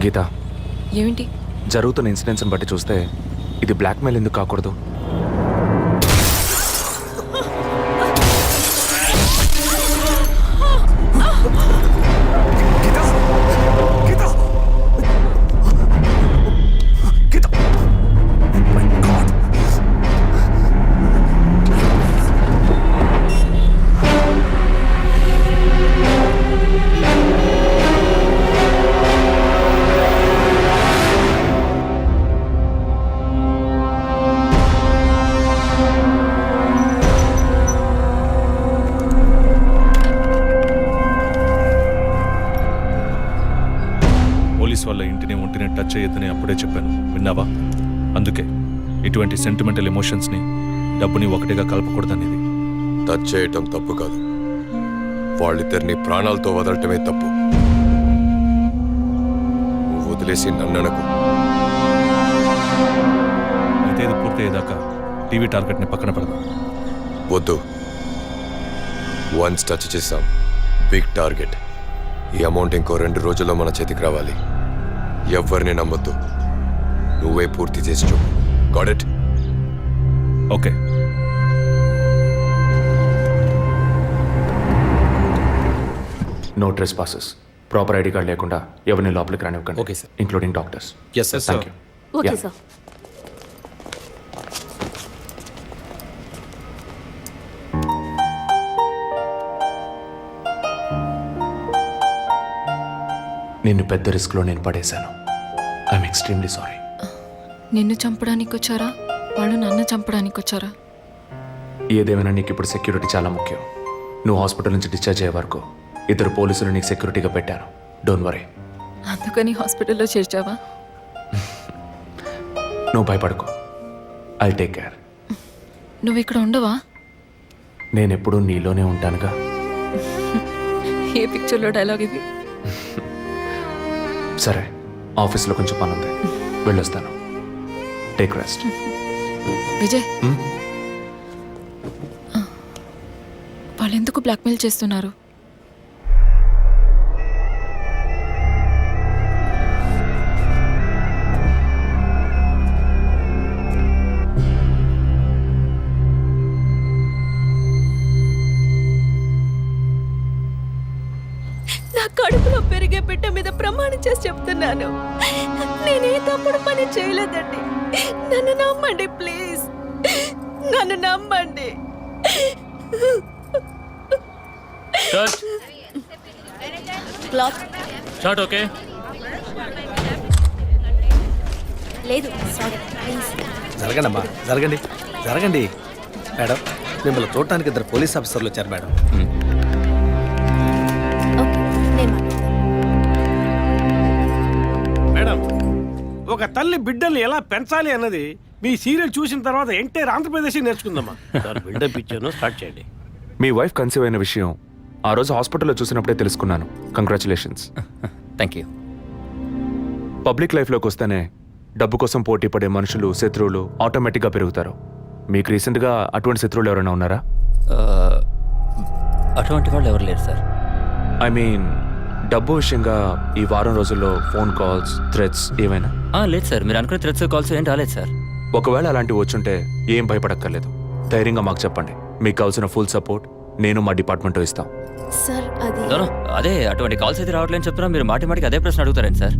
గీత, ఏమిటి? జరుగుతున్న ఇన్సిడెంట్స్ని బట్టి చూస్తే ఇది బ్లాక్మెయిల్ ఎందుకు కాకూడదు? పోలీస్ వాళ్ళ ఇంటిని ఒంటిని టచ్ చేయొద్దని అప్పుడే చెప్పాను, విన్నావా? అందుకే ఇటువంటి సెంటిమెంటల్ ఎమోషన్స్ని డబ్బుని ఒకటిగా కలపకూడదనేది. టచ్ చేయటం తప్పు కాదు, వాళ్ళిద్దరిని ప్రాణాలతో వదలటమే తప్పు. నువ్వు వదిలేసి నన్ననకు. అయితే ఇది పూర్తయ్యేదాకా టీవీ టార్గెట్ని పక్కన పెడదాం. వద్దు, వన్స్ టచ్ చేసాం, బిగ్ టార్గెట్. ఈ అమౌంట్ ఇంకో 2 రోజుల్లో మన చేతికి రావాలి. ఎవరిని నమ్మొద్దు, నువ్వే పూర్తి చేసి చూపు. Got it? Okay. No trespasses. Proper ID card లేకుండా ఎవరిని లోపలికి రానివ్వకండి. Okay, sir. Including doctors. Yes sir. Thank you. Okay Yeah. Sir. నిన్ను పెద్ద రిస్క్లో నేను పడేశాను. I'm extremely sorry. నిన్ను చంపడానికి వచ్చారా? వాళ్ళు నన్ను చంపడానికి వచ్చారా? ఏదేమైనా నీకు ఇప్పుడు సెక్యూరిటీ చాలా ముఖ్యం. నువ్వు హాస్పిటల్ నుంచి డిశ్చార్జ్ అయ్యే వరకు 2 పోలీసులు నీకు సెక్యూరిటీగా పెట్టాను. Don't worry. అందుకని హాస్పిటల్లో చేర్చావా? నువ్వు భయపడకు. I take care. నువ్వు ఇక్కడ ఉండవా? నేను ఎప్పుడూ నీలోనే ఉంటానుగా. ఏ పిక్చర్లో డైలాగ్ ఇది? సరే, ఆఫీస్లో కొంచెం పని ఉంది, వెళ్ళొస్తాను. Take rest. విజయ్, వాళ్ళు ఎందుకు బ్లాక్మెయిల్ చేస్తున్నారు? నా కడుపులో పెరిగే బిడ్డ మీద ప్రమాణం చేసి చెప్తున్నాను, నేనే తప్పుడు పని చేయలేదండి. నన్ను నమ్మండి ప్లీజ్, నన్ను నమ్మండి. Cloth short okay. లేదు సారీ ప్లీజ్. జరగండి అమ్మా, జరగండి జరగండి. మేడం, మిమ్మల్ని చూడటానికి 2 పోలీస్ ఆఫీసర్లు వచ్చారు మేడం. ఓకే నేను మాట్లాడతాను. మేడం, ఒక తల్లి బిడ్డల్ని ఎలా పెంచాలి అన్నది మీ సీరియల్ చూసిన తర్వాత ఎంటైర్ ఆంధ్రప్రదేశ్ నేర్చుకుందామా? సార్ బిల్డప్ ఇచ్చాను, స్టార్ట్ చేయండి. మీ వైఫ్ కన్సీవ్ అయిన విషయం ఆ రోజు హాస్పిటల్లో చూసినప్పుడే తెలుసుకున్నాను. కంగ్రాచులేషన్స్. Thank you. పబ్లిక్ లైఫ్లోకి వస్తేనే డబ్బు కోసం పోటీ పడే మనుషులు, శత్రువులు ఆటోమేటిక్గా పెరుగుతారు. మీకు రీసెంట్గా అటువంటి శత్రువులు ఎవరైనా ఉన్నారా? అటువంటి వాళ్ళు ఎవరు లేరు సార్. ఐ మీన్ డబ్బు విషయంగా ఈ వారం రోజుల్లో ఫోన్ కాల్స్, థ్రెట్స్ ఏమైనా? లేదు సార్, మీరు అనుకునే థ్రెట్స్ కాల్స్ ఏం రాలేదు సార్. ఒకవేళ అలాంటివి వచ్చుంటే ఏం భయపడక్కర్లేదు. ధైర్యంగా మాకు చెప్పండి. మీకు కావాల్సిన ఫుల్ సపోర్ట్ నేను మా డిపార్ట్మెంట్ ఇస్తాం. సార్ అది అదే అటువంటి కాల్స్ అయితే రావట్లేని చెప్తున్నా, మీరు మాటికి అదే ప్రశ్న అడుగుతారండి సార్.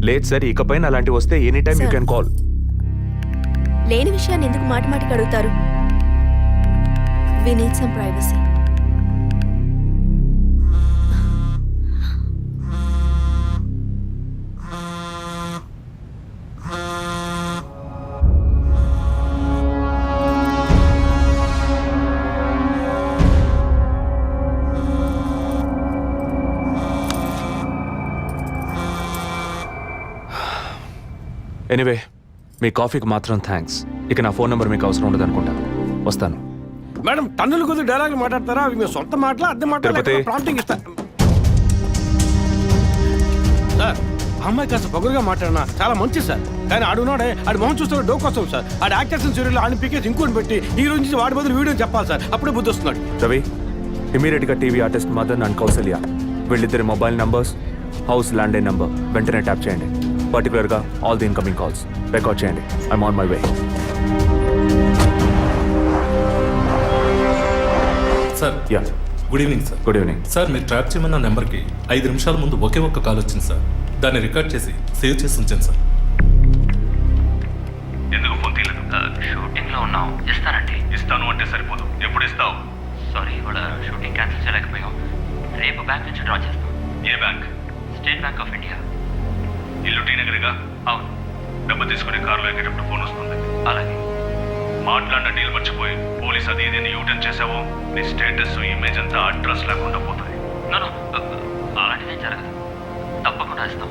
లేదు సార్, ఇకపైన అలాంటివి వస్తే any time you can call. లేని విషయాన్ని ఎందుకు మాటికి అడుగుతారు? We need some privacy. Anyway మీ కాఫీకి మాత్రం థ్యాంక్స్. ఇక నా ఫోన్ నెంబర్ మీకు అవసరం ఉండదు అనుకుంటా. వస్తాను. మేడం టన్నులు కొద్ది డైలాగులు మాట్లాడతారా? అవి మీ సొంత మాటలా అద్దె తిరుపతి. మాటలా? ప్రాంప్టింగ్ ఇస్తా సార్. అమ్మాయి కాస్త పొగరుగా మాట్లాడినా చాలా మంచిది సార్. కానీ ఆడున్నాడే ఆడి మొహం చూస్తే డోకొస్తాం సార్. ఆడి యాక్టర్స్ సీరియల్ ఆడిని పీకేసి ఇంకోటి పెట్టి ఈ రోజు నుంచి వాడి బదులు వీడియో చెప్పాలి సార్. అప్పుడే బుద్ధి వస్తున్నాడు. రవి, ఇమీడియట్గా TV artist Madan and Kausalya వీళ్ళిద్దరి mobile numbers, house landline number వెంటనే ట్యాప్ చేయండి. పర్టికులర్గా all the incoming calls record చేయండి. I'm on my way. Sir yeah, good evening sir. Good evening. Sir మీరు ట్రాప్ చేయమన్న నెంబర్కి 5 నిమిషాల ముందు ఒకే ఒక్క కాల్ వచ్చింది సార్. దాన్ని రికార్డ్ చేసి సేవ్ చేసి ఉంచాను సార్. ఎందుకు ఫోన్ తీయలేదు? షూటింగ్లో ఉన్నాం. ఇస్తానండి. ఇస్తాను అంటే సరిపోదు. ఎప్పుడు ఇస్తావు? సారీ, ఇవాళ షూటింగ్ క్యాన్సిల్ చేయలేకపోయాం. రేపు బ్యాంక్ నుంచి డ్రా చేస్తాం. ఏ bank? State Bank of India. ఇల్లు టీ నగర్గా? అవును. డబ్బు తీసుకుని కారులో ఎక్కేటప్పుడు ఫోన్ వస్తుంది. అలాగే. మాట్లాడిన డీల్ మర్చిపోయి పోలీస్ అది ఇది యూటర్న్ చేసావో నీ స్టేటస్ ఇమేజ్ అంతా అడ్రస్ లేకుండా పోతుంది. అలాంటిదేం జరగదు. తప్పకుండా ఇస్తాం.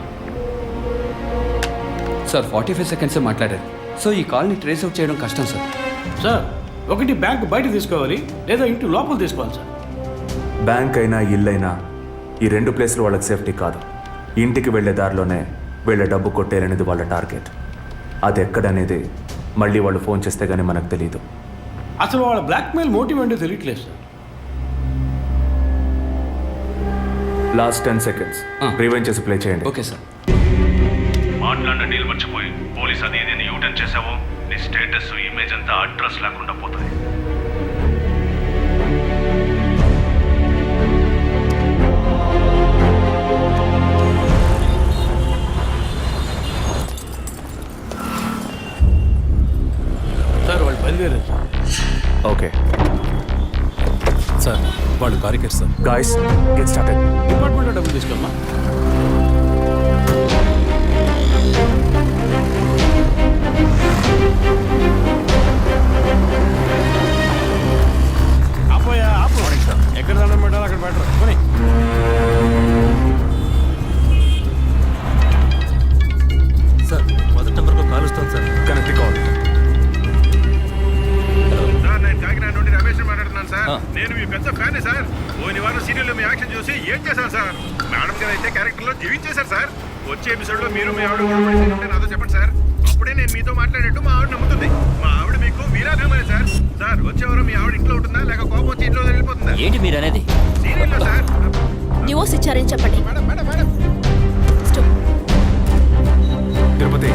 సార్ 45 సెకండ్స్ మాట్లాడారు. సో ఈ కాల్ని ట్రేస్ అవుట్ చేయడం కష్టం సార్. సార్ ఒకటి బ్యాంక్ బయట తీసుకోవాలి, లేదా ఇంటి లోపల తీసుకోవాలి సార్. బ్యాంక్ అయినా ఇల్లైనా ఈ రెండు ప్లేస్లు వాళ్ళకి సేఫ్టీ కాదు. ఇంటికి వెళ్ళే దారిలోనే వీళ్ళ డబ్బు కొట్టేయాలనేది వాళ్ళ టార్గెట్. అది ఎక్కడనేది మళ్ళీ వాళ్ళు ఫోన్ చేస్తే గానీ మనకు తెలియదు. అసలు వాళ్ళ బ్లాక్మెయిల్ మోటివ్ ఏంటో తెలియట్లేదు సార్. లాస్ట్ 10 సెకండ్స్ రివైండ్ చేసి ప్లే చేయండి. Okay sir. మాట్లాడిన డీల్ మర్చిపోయి పోలీస్ అది ఇది యూటర్న్ చేసావో నీ స్టేటస్ ఇమేజ్ అంతా అడ్రస్ లేకుండా పోతుంది. సార్ వాళ్ళు బయలుదేరారు సార్. ఓకే సార్ వాళ్ళు కారికేర్ సార్. Guys, get started. డిపార్ట్మెంట్లో డబ్బులు తీసుకోమ్మా. ఆపోయా ఆపు. ఎక్కడ దండం పెట్టాలో అక్కడ పెట్టరు. కొని సార్ మొదటి నెంబర్కి కాల్ వస్తాను సార్. Connect call. సార్ నేను కాకినాడ నుండి రమేష్ మాట్లాడుతున్నాను సార్. నేను మీ పెద్ద ఫ్యాన్ సార్. పోయిన వారం సీరియల్లో మీ యాక్షన్ చూసి ఏం చేశాను సార్. మేడం గారు అయితే క్యారెక్టర్లో జీవించేశారు సార్. వచ్చే ఎపిసోడ్లో మీరు మీ ఆవిడ ఉంటే నాతో చెప్పండి సార్. అప్పుడే నేను మీతో మాట్లాడేట్టు మా ఆవిడ నమ్ముతుంది. మా ఆవిడ మీకు వీరాభిమాని సార్. సార్ వచ్చే వారం మీ ఆవిడ ఇంట్లో ఉంటుందా లేక కోపం వచ్చి ఇంట్లో వెళ్ళిపోతుందా? ఏంటి మీరు అనేది? సీరియల్లో సార్. డివోర్స్ ఇచ్చారని చెప్పండి. Madam madam madam Tirupati,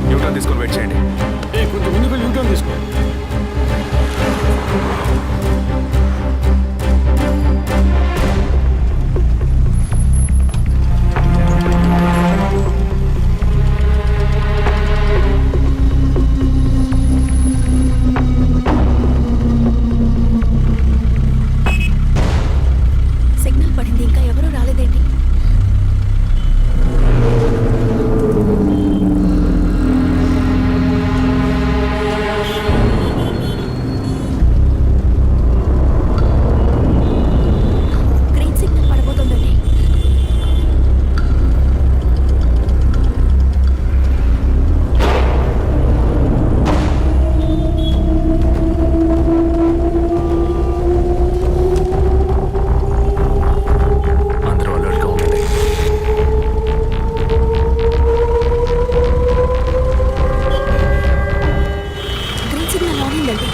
Newton తీసుకొని వెయిట్ చేయండి. కొంచెం ముందుకు యూటర్న్ తీసుకో. సిగ్నల్ పడింది, ఇంకా ఎవరూ రాలేదేంటి? గ్రీన్ సిగ్నల్ పడబోతుందండి. అందరూ అలర్ట్గా ఉండండి. గ్రీన్ సిగ్నల్ ఆన్ అయిందండి.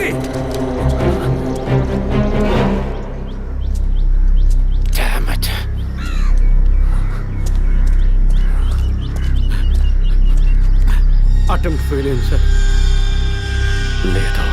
Easy! Damn it. Attempt fail అయింది సార్. లేదు.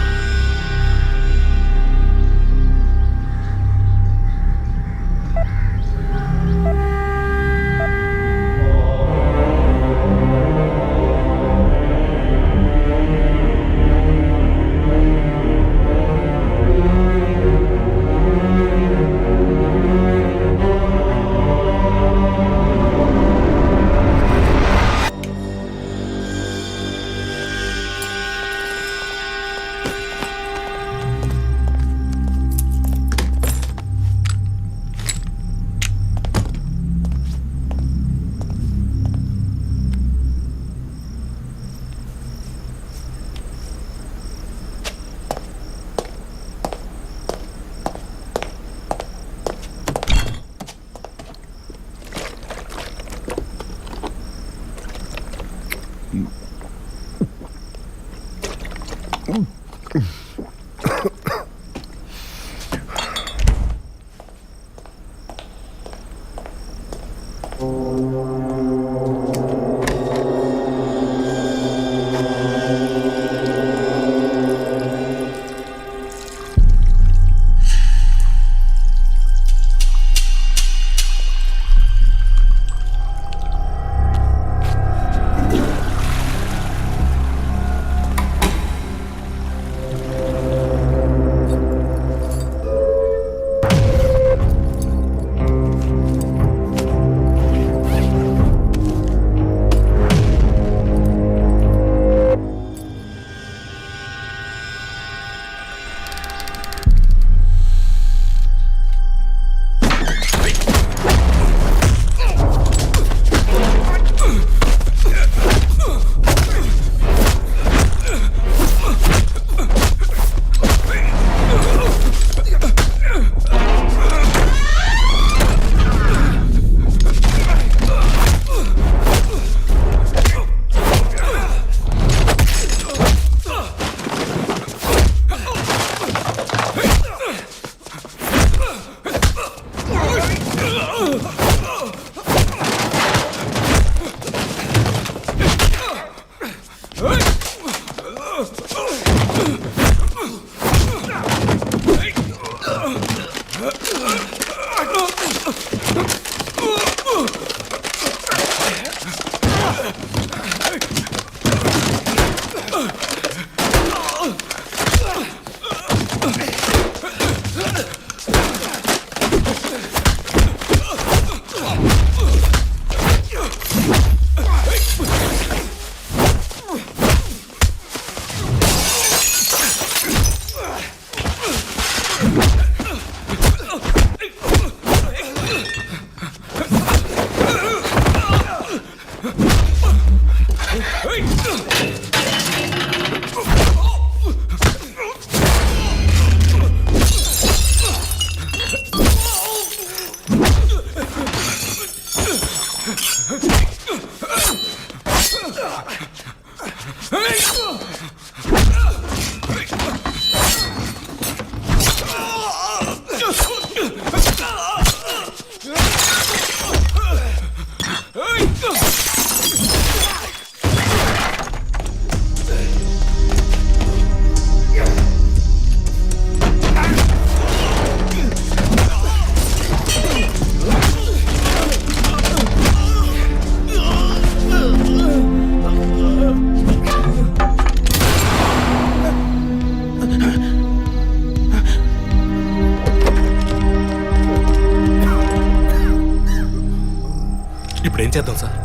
ఇప్పుడు ఏం చేద్దాం సార్?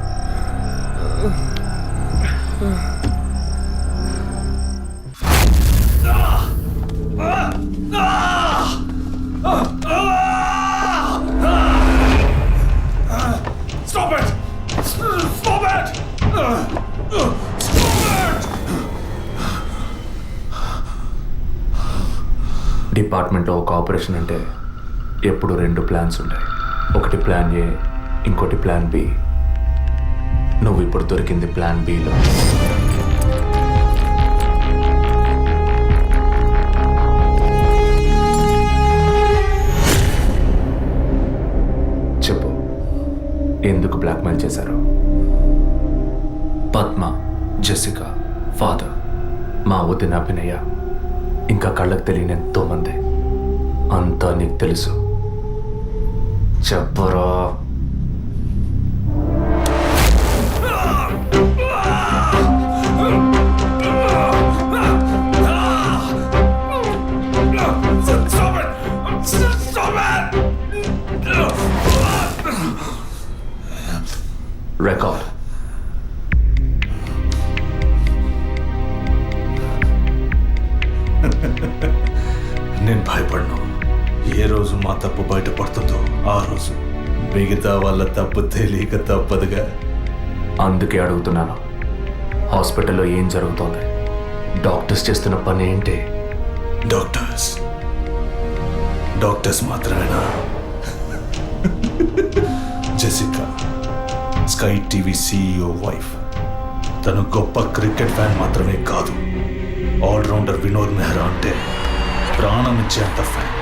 డిపార్ట్మెంట్లో ఒక ఆపరేషన్ అంటే ఎప్పుడు 2 ప్లాన్స్ ఉంటాయి. ఒకటి ప్లాన్ ఏ, ఇంకోటి ప్లాన్ బి. నువ్వు ఇప్పుడు దొరికింది ప్లాన్ బిలో. బ్లాక్మెయిల్ చేశారు. పద్మ, జెసికా, ఫాదర్, మా వదిన అభినయ, ఇంకా కళ్ళకు తెలియని ఎంతో మంది. అంతా నీకు తెలుసు. చెప్పరా? రికార్డ్. నేను భయపడను. ఏ రోజు మా తప్పు బయటపడుతుందో ఆ రోజు మిగతా వాళ్ళ తప్పు తెలియక తప్పదుగా. అందుకే అడుగుతున్నాను, హాస్పిటల్లో ఏం జరుగుతోంది? డాక్టర్స్ చేస్తున్న పని ఏంటి? డాక్టర్స్ మాత్రమేనా? Jessica, sky TV CEO wife. తను గొప్ప క్రికెట్ ఫ్యాన్ మాత్రమే కాదు, ఆల్రౌండర్ వినోద్ మెహ్రా అంటే ప్రాణం ఇచ్చేంత ఫ్యాన్.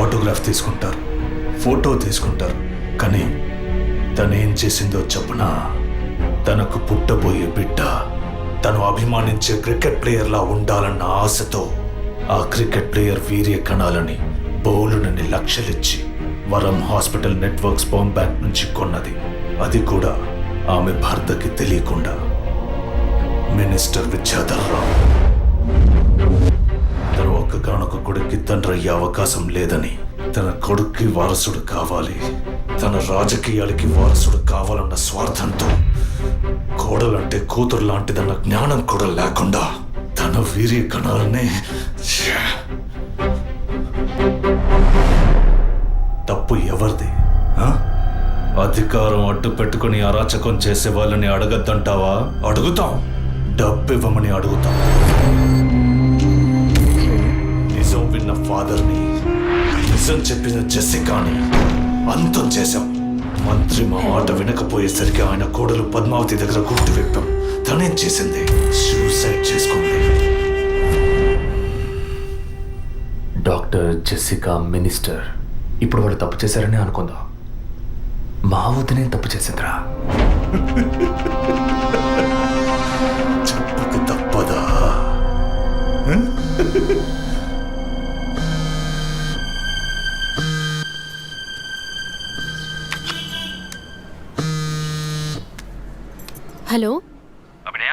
ఆటోగ్రాఫ్ తీసుకుంటారు, ఫోటో తీసుకుంటారు. కానీ తనేం చేసిందో చెప్పనా? తనకు పుట్టబోయే బిడ్డ తను అభిమానించే క్రికెట్ ప్లేయర్లా ఉండాలన్న ఆశతో ఆ క్రికెట్ ప్లేయర్ వీర్య కణాలని బౌలునని లక్షలిచ్చి వరం హాస్పిటల్ నెట్వర్క్ స్పర్మ్ బ్యాంక్ నుంచి కొన్నది. అది కూడా ఆమె భర్తకి తెలియకుండా. మినిస్టర్ విద్యాధర్ రావు తన ఒక్కగానొక్క కొడుక్కి తండ్రి అయ్యే అవకాశం లేదని, తన కొడుక్కి వారసుడు కావాలి, తన రాజకీయాలకి వారసుడు కావాలన్న స్వార్థంతో, కోడలంటే కూతురు లాంటిదన్న జ్ఞానం కూడా లేకుండా తన వీర్య కణాలనే. తప్పు ఎవరిది? అధికారం అడ్డు పెట్టుకుని అరాచకం చేసే వాళ్ళని అడగద్దంటావా? అడుగుతాం. డబ్బు ఇవ్వమని అడుగుతాం. నిజం విన్న ఫాదర్ని, నిజం చెప్పిన జెసికాని అంతం చేశాం. మంత్రి మా మాట వినకపోయేసరికి ఆయన కోడలు పద్మావతి దగ్గర గుర్తు విప్పాం. తనేం చేసింది? సూసైడ్ చేసుకుంది. డాక్టర్, జెసికా, మినిస్టర్, ఇప్పుడు వాళ్ళు తప్పు చేశారని అనుకుందాం. మా వదినే తప్పు చేసిందిరా. చెప్పక తప్పదా? హలో. అభినయ,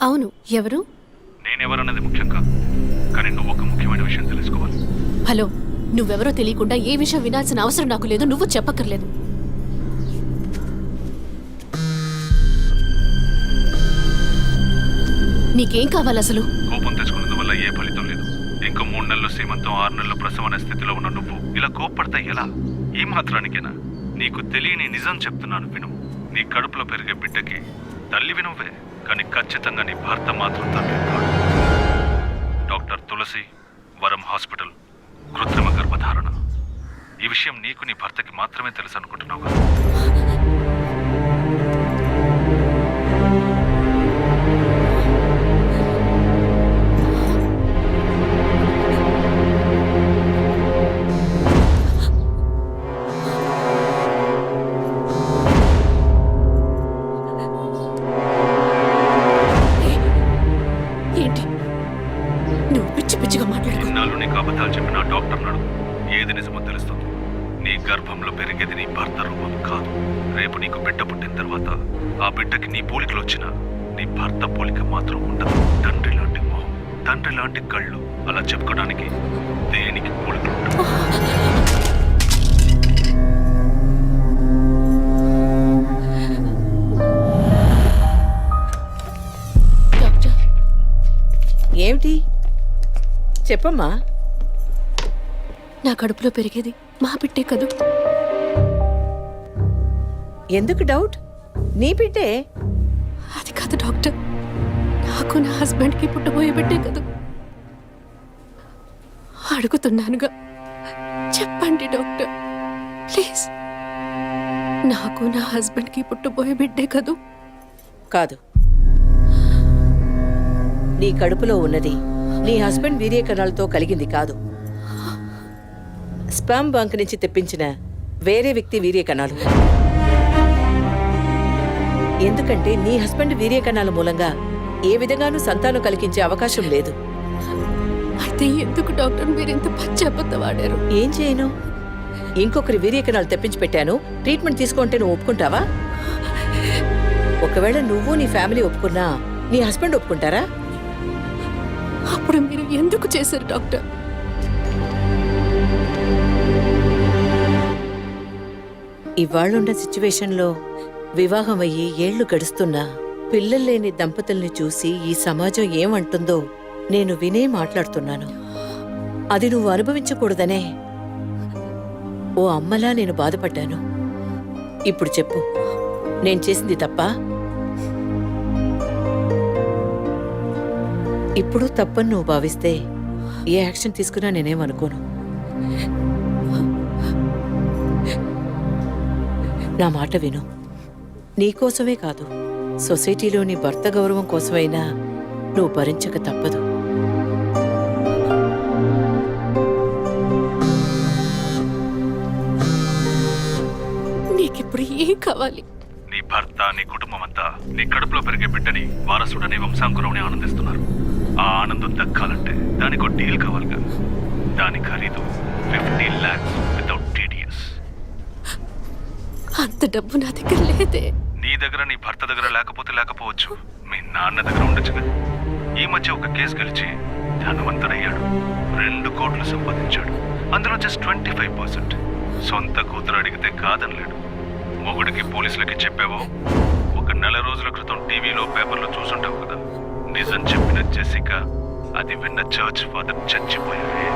అవును, ఎవరు? నేనెవరన్నది ముఖ్యం కాదు, కానీ నువ్వు ఒక ముఖ్యమైన విషయం తెలుసుకోవాలి. హలో, నువ్వెవరో తెలియకుండా ఏ విషయం వినాల్సిన అవసరం నాకు లేదు. నువ్వు చెప్పక్కర్లేదు. నీకేం కావాలి అసలు? కోపం తెచ్చుకున్నందువల్ల ఏ ఫలితం లేదు. ఇంకో 3 నెలలు శ్రీమంతం, 6 నెలల ప్రసవన స్థితిలో ఉన్న నువ్వు ఇలా కోప్పడతా ఎలా? ఈ మాత్రానికేనా? నీకు తెలియని నిజం చెప్తున్నాను, విను. నీ కడుపులో పెరిగే బిడ్డకి తల్లివి నువ్వే, కానీ ఖచ్చితంగా నీ భర్త మాత్రం తండ్రి కాదు. డాక్టర్ తులసి, వరం హాస్పిటల్, కృత్రిమ గర్భధారణ. ఈ విషయం నీకు నీ భర్తకి మాత్రమే తెలుసు అనుకుంటున్నావు కదా? ఏంటి నువ్వు పిచ్చి పిచ్చిగా మాట్లాడు? ఇన్నాళ్ళు నీకు అబద్ధాలు చెప్పిన డాక్టర్ నాడు ఏది నిజమో తెలుస్తుంది. నీ గర్భంలో పెరిగేది నీ భర్త రూపం కాదు. రేపు నీకు బిడ్డ పుట్టిన తర్వాత ఆ బిడ్డకి నీ పోలికలు వచ్చినా నీ భర్త పోలిక మాత్రం ఉండదు. తండ్రి లాంటి మొహం, తండ్రి లాంటి కళ్ళు, అలా చెప్పుకోవడానికి దేనికి పోలికలు ఉండవు. డాక్టర్, ఏమిటి చెప్పమ్మా? నా కడుపులో పెరిగేది మా బిడ్డే కదూ? ఎందుకు డౌట్? నీ బిడ్డే. అది కాదు డాక్టర్, నాకు నా హస్బెండ్కి పుట్టబోయే బిడ్డే కదూ? అడుగుతున్నానుగా, చెప్పండి డాక్టర్ ప్లీజ్. నాకు నా హస్బెండ్కి పుట్టబోయే బిడ్డే కదూ? కాదు, నీ కడుపులో ఉన్నది నీ హస్బెండ్ వీర్య కణాలతో కలిగింది కాదు. స్పర్మ్ బంక్ నుంచి తెప్పించిన వేరే వ్యక్తి వీర్య కణాలు. ఎందుకంటే నీ హస్బెండ్ వీర్యకణాల మూలంగా ఏ విధంగానూ సంతానం కలిగించే అవకాశం లేదు. అయితే ఎందుకు డాక్టర్ మీరు ఇంత పచ్చబద్ధ వాడారు? ఏం చేయను? ఇంకొకరి వీర్యకణాలు తెప్పించి పెట్టాను. ట్రీట్మెంట్ తీసుకుంటే నువ్వు ఒప్పుకుంటావా? ఒకవేళ నువ్వు నీ ఫ్యామిలీ ఒప్పుకున్నా నీ హస్బెండ్ ఒప్పుకుంటారా? అప్పుడు మీరు ఎందుకు చేశారు డాక్టర్? ఇవాళ్ళున్న సిచ్యువేషన్లో వివాహం అయ్యి ఏళ్లు గడుస్తున్నా పిల్లలు లేని దంపతుల్ని చూసి ఈ సమాజం ఏమంటుందో నేను వినే మాట్లాడుతున్నాను. అది నువ్వు అనుభవించకూడదనే ఓ అమ్మలా నేను బాధపడ్డాను. ఇప్పుడు చెప్పు, నేను చేసింది తప్పా? ఇప్పుడు తప్పని నువ్వు భావిస్తే ఏ యాక్షన్ తీసుకున్నా నేనేమనుకోను. నా మాట విను. నీకోసమే కాదు, సొసైటీలోని భర్త గౌరవం కోసమైనా నువ్వు భరించక తప్పదు. నీకిప్పుడు ఏం కావాలి? నీ భర్త, నీ కుటుంబం అంతా నీ కడుపులో పెరిగే బిడ్డని వారసుడని వంశాంకురంని ఆనందిస్తున్నారు. ఆ ఆనందం దక్కాలంటే దానికి ఒక డీల్ కావాలిగా. దాని ఖరీదు 50 lakhs వితౌట్ టీడీఎస్. అంత డబ్బు నా దగ్గర లేదే. నీ దగ్గర, నీ భర్త దగ్గర లేకపోవచ్చు, మీ నాన్న దగ్గర ఉండొచ్చుగా. ఈ మధ్య ఒక కేసు గెలిచి ధనవంతుడయ్యాడు. 2 కోట్లు సంపాదించాడు. అందులో జస్ట్ 25%. సొంత కూతురు అడిగితే కాదనలేడు. మొగుడికి పోలీసులకి చెప్పావో, ఒక నెల రోజుల క్రితం టీవీలో పేపర్లో చూసుంటావు కదా. నిజం చెప్పిన జెసికా, అది విన్న చర్చ్ ఫాదర్ చచ్చిపోయారే.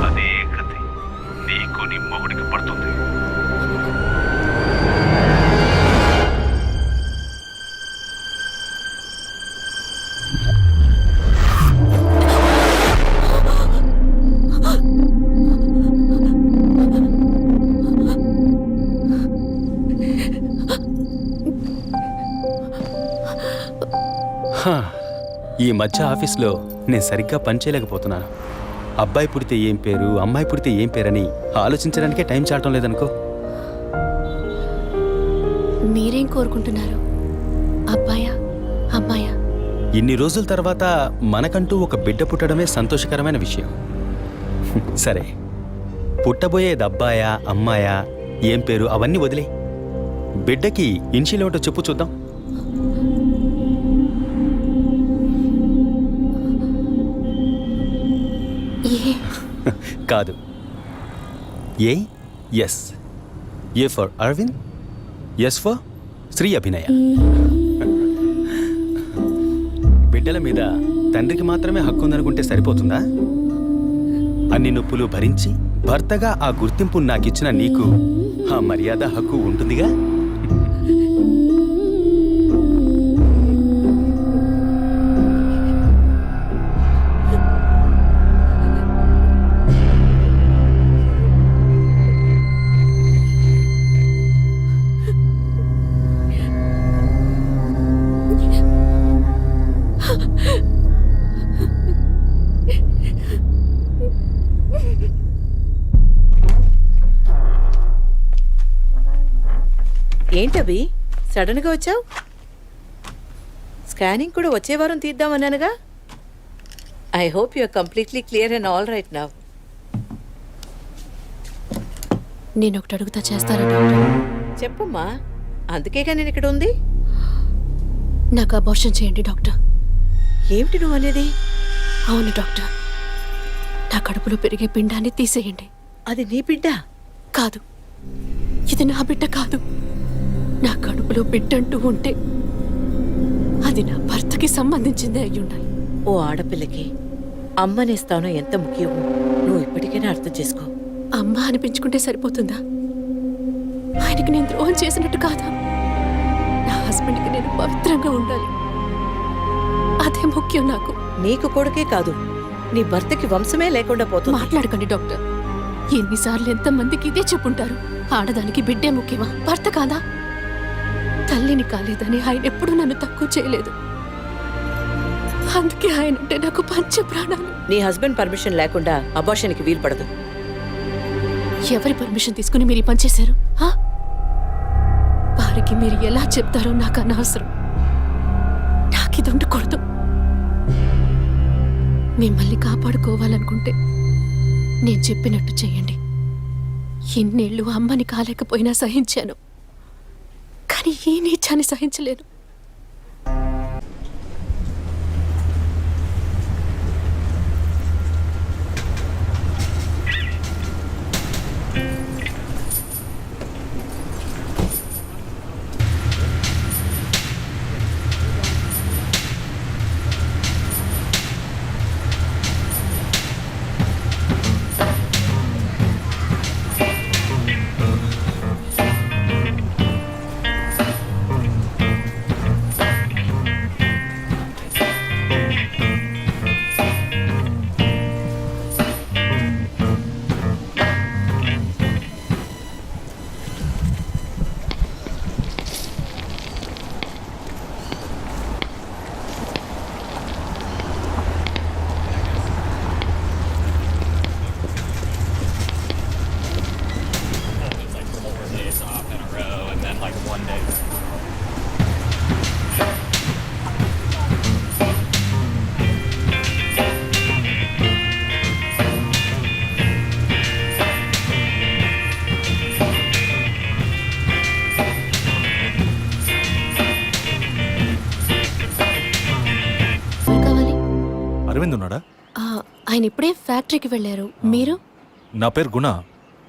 అదే కథ నీకు నీ మొగుడికి పడుతుంది. ఈ మధ్య ఆఫీస్లో నేను సరిగ్గా పనిచేయలేకపోతున్నాను. అబ్బాయి పుడితే ఏం పేరు, అమ్మాయి పుడితే ఏం పేరని ఆలోచించడానికే టైం చాలటం లేదనుకో. మీరేం కోరుకుంటున్నారు? అబ్బాయా, అమ్మాయా? ఇన్ని రోజుల తర్వాత మనకంటూ ఒక బిడ్డ పుట్టడమే సంతోషకరమైన విషయం. సరే, పుట్టబోయేది అబ్బాయా, అమ్మాయా, ఏం పేరు అవన్నీ వదిలే. బిడ్డకి ఇన్షియల్ ఏమిటో చెప్పు చూద్దాం. కాదు, S. A for Arvind, S for Sri Abhinaya. బిడ్డల మీద తండ్రికి మాత్రమే హక్కు ఉందనుకుంటే సరిపోతుందా? అన్ని నొప్పులు భరించి భర్తగా ఆ గుర్తింపు నాకిచ్చిన నీకు ఆ మర్యాద, హక్కు ఉంటుందిగా. ఏంటవి సడన్ గా వచ్చావు? స్కానింగ్ కూడా వచ్చే వారం తీద్దామన్నానుగా. I hope you are completely clear and all right now. నేను ఒకటి అడుగుతా, చేస్తారా డాక్టర్? చెప్పమ్మా, అందుకేగా నేను ఇక్కడ ఉంది. నాకు అబార్షన్ చేయండి డాక్టర్. ఏమిటి నువ్వు అనేది? అవును డాక్టర్, నా కడుపులో పెరిగే పిండాన్ని తీసేయండి. అది నీ బిడ్డ కాదు, ఇది నా బిడ్డ కాదు. నా కడుపులో బిడ్డంటూ ఉంటే అది నా భర్తకి సంబంధించిందే అయి ఉండాలి. ఓ ఆడపిల్లకి అమ్మనే స్థానం ఎంత ముఖ్యమో నువ్వు ఇప్పటికైనా అర్థం చేసుకో. అమ్మ అనిపించుకుంటే సరిపోతుందా? ఆయనకి నేను ద్రోహం చేసినట్టు కాదా? నా హస్బెండ్కి నేను పవిత్రంగా ఉండాలి, అదే ముఖ్యం నాకు. నీకు కొడుకే కాదు, నీ భర్తకి వంశమే లేకుండా పోతుంది. మాట్లాడకండి డాక్టర్. ఎన్నిసార్లు ఎంతమందికి ఇదే చెప్పుంటారు. ఆడదానికి బిడ్డే ముఖ్యమా, భర్త కాదా? తల్లిని కాలేదని ఆయన ఎప్పుడూ నన్ను తక్కువ చేయలేదు. అందుకే ఆయన అంటే నాకు పంచ ప్రాణాలు. నీ హస్బెండ్ పర్మిషన్ లేకుండా అబార్షన్కి వీలు పడదు. ఎవరి పర్మిషన్ తీసుకుని మీరు ఈ పని చేశారు? భార్య అతనికి మీరు ఎలా చెప్తారో నాకు అనవసరం. నాకు ఇది ఉండకూడదు. మిమ్మల్ని కాపాడుకోవాలనుకుంటే నేను చెప్పినట్టు చెయ్యండి. ఇన్నేళ్ళు అమ్మని కాలేకపోయినా సహించాను, కానీ ఈ నీచాన్ని సహించలేను. అరవింద్ ఉన్నాడా? ఆయన ఇప్పుడే ఫ్యాక్టరీకి వెళ్ళారు. మీరు? నా పేరు గుణ.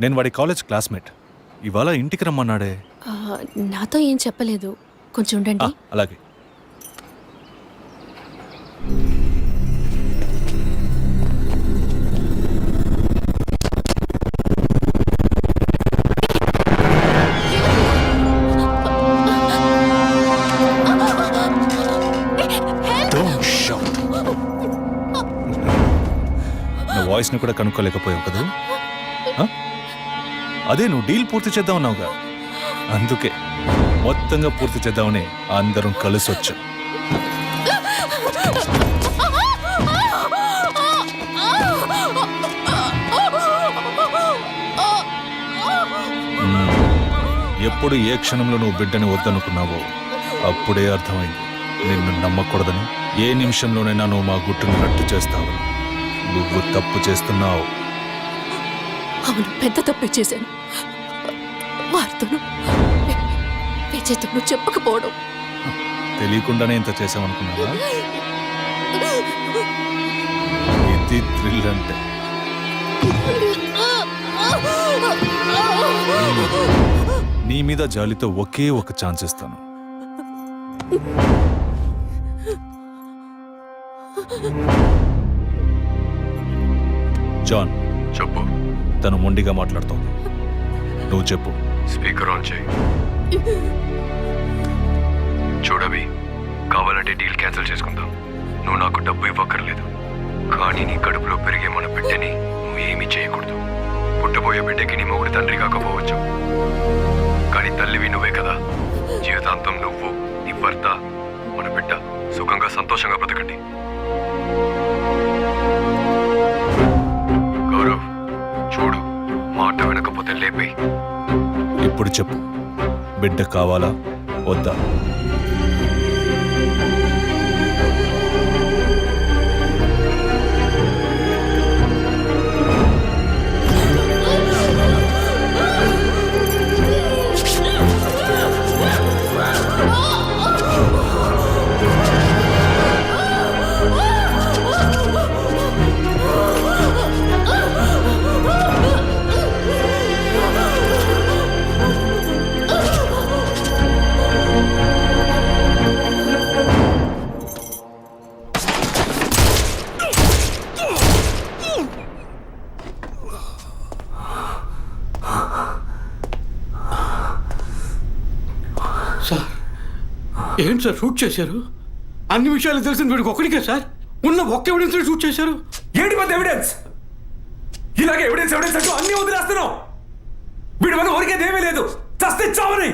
నేను వాడి కాలేజ్ క్లాస్మేట్. ఇవాళ ఇంటికి రమ్మన్నాడే. నాతో ఏం చెప్పలేదు. కొంచెం ఉండండి. అలాగే. వాయిస్ని కూడా కనుక్కోలేకపోయావు కదా? అదే నువ్వు డీల్ పూర్తి చేద్దాం అన్నావుగా, అందుకే మొత్తంగా పూర్తి చేద్దామని అందరం కలిసి వచ్చాం. ఎప్పుడు ఏ క్షణంలో నువ్వు బిడ్డని వద్దనుకున్నావో అప్పుడే అర్థమైంది నిన్ను నమ్మకూడదని. ఏ నిమిషంలోనైనా నువ్వు మా గుట్టును రట్టు చేస్తావని. నువ్వు తప్పు చేస్తున్నావు. అవును, పెద్ద తప్పే చేశాను. వారితోనూ విజయ్తోనూ చెప్పకపోవడం. తెలియకుండానే ఇంత చేసామనుకున్నావా? ఇది థ్రిల్ అంటే. నీ మీద జాలితో ఒకే ఒక ఛాన్స్ ఇస్తాను. జాన్, చెప్పు. తను మొండిగా మాట్లాడుతోంది. నువ్వు చెప్పు. స్పీకర్ ఆన్ చేయి. చూడవి, కావాలంటే డీల్ క్యాన్సిల్ చేసుకుందాం. నువ్వు నాకు డబ్బు ఇవ్వక్కర్లేదు, కానీ నీ కడుపులో పెరిగే మన బిడ్డని నువ్వు ఏమీ చేయకూడదు. పుట్టబోయే బిడ్డకి నీ మొగుడు తండ్రి కాకపోవచ్చు, కానీ తల్లివి నువ్వే కదా. జీవితాంతం నువ్వు, నీ భర్త, మన బిడ్డ సుఖంగా సంతోషంగా బ్రతకండి. గౌరవ్, చూడు, మాట వినకపోతే లేపే. ఇప్పుడు చెప్పు, బిడ్డ కావాలా వద్దా? సార్, ఏంటి సార్ షూట్ చేశారు? అన్ని విషయాలు తెలిసిన వీడికి ఒక్కడికే సార్ ఉన్న ఒక్క ఎవిడెన్స్ షూట్ చేశారు. ఏంటి పెద్ద ఎవిడెన్స్? ఇలాగే ఎవిడెన్స్ ఎవిడెన్స్ అంటూ అన్ని వదిలేస్తున్నావు. వీడి వల్ల ఊరికేదేమీ లేదు. చస్తే చావని.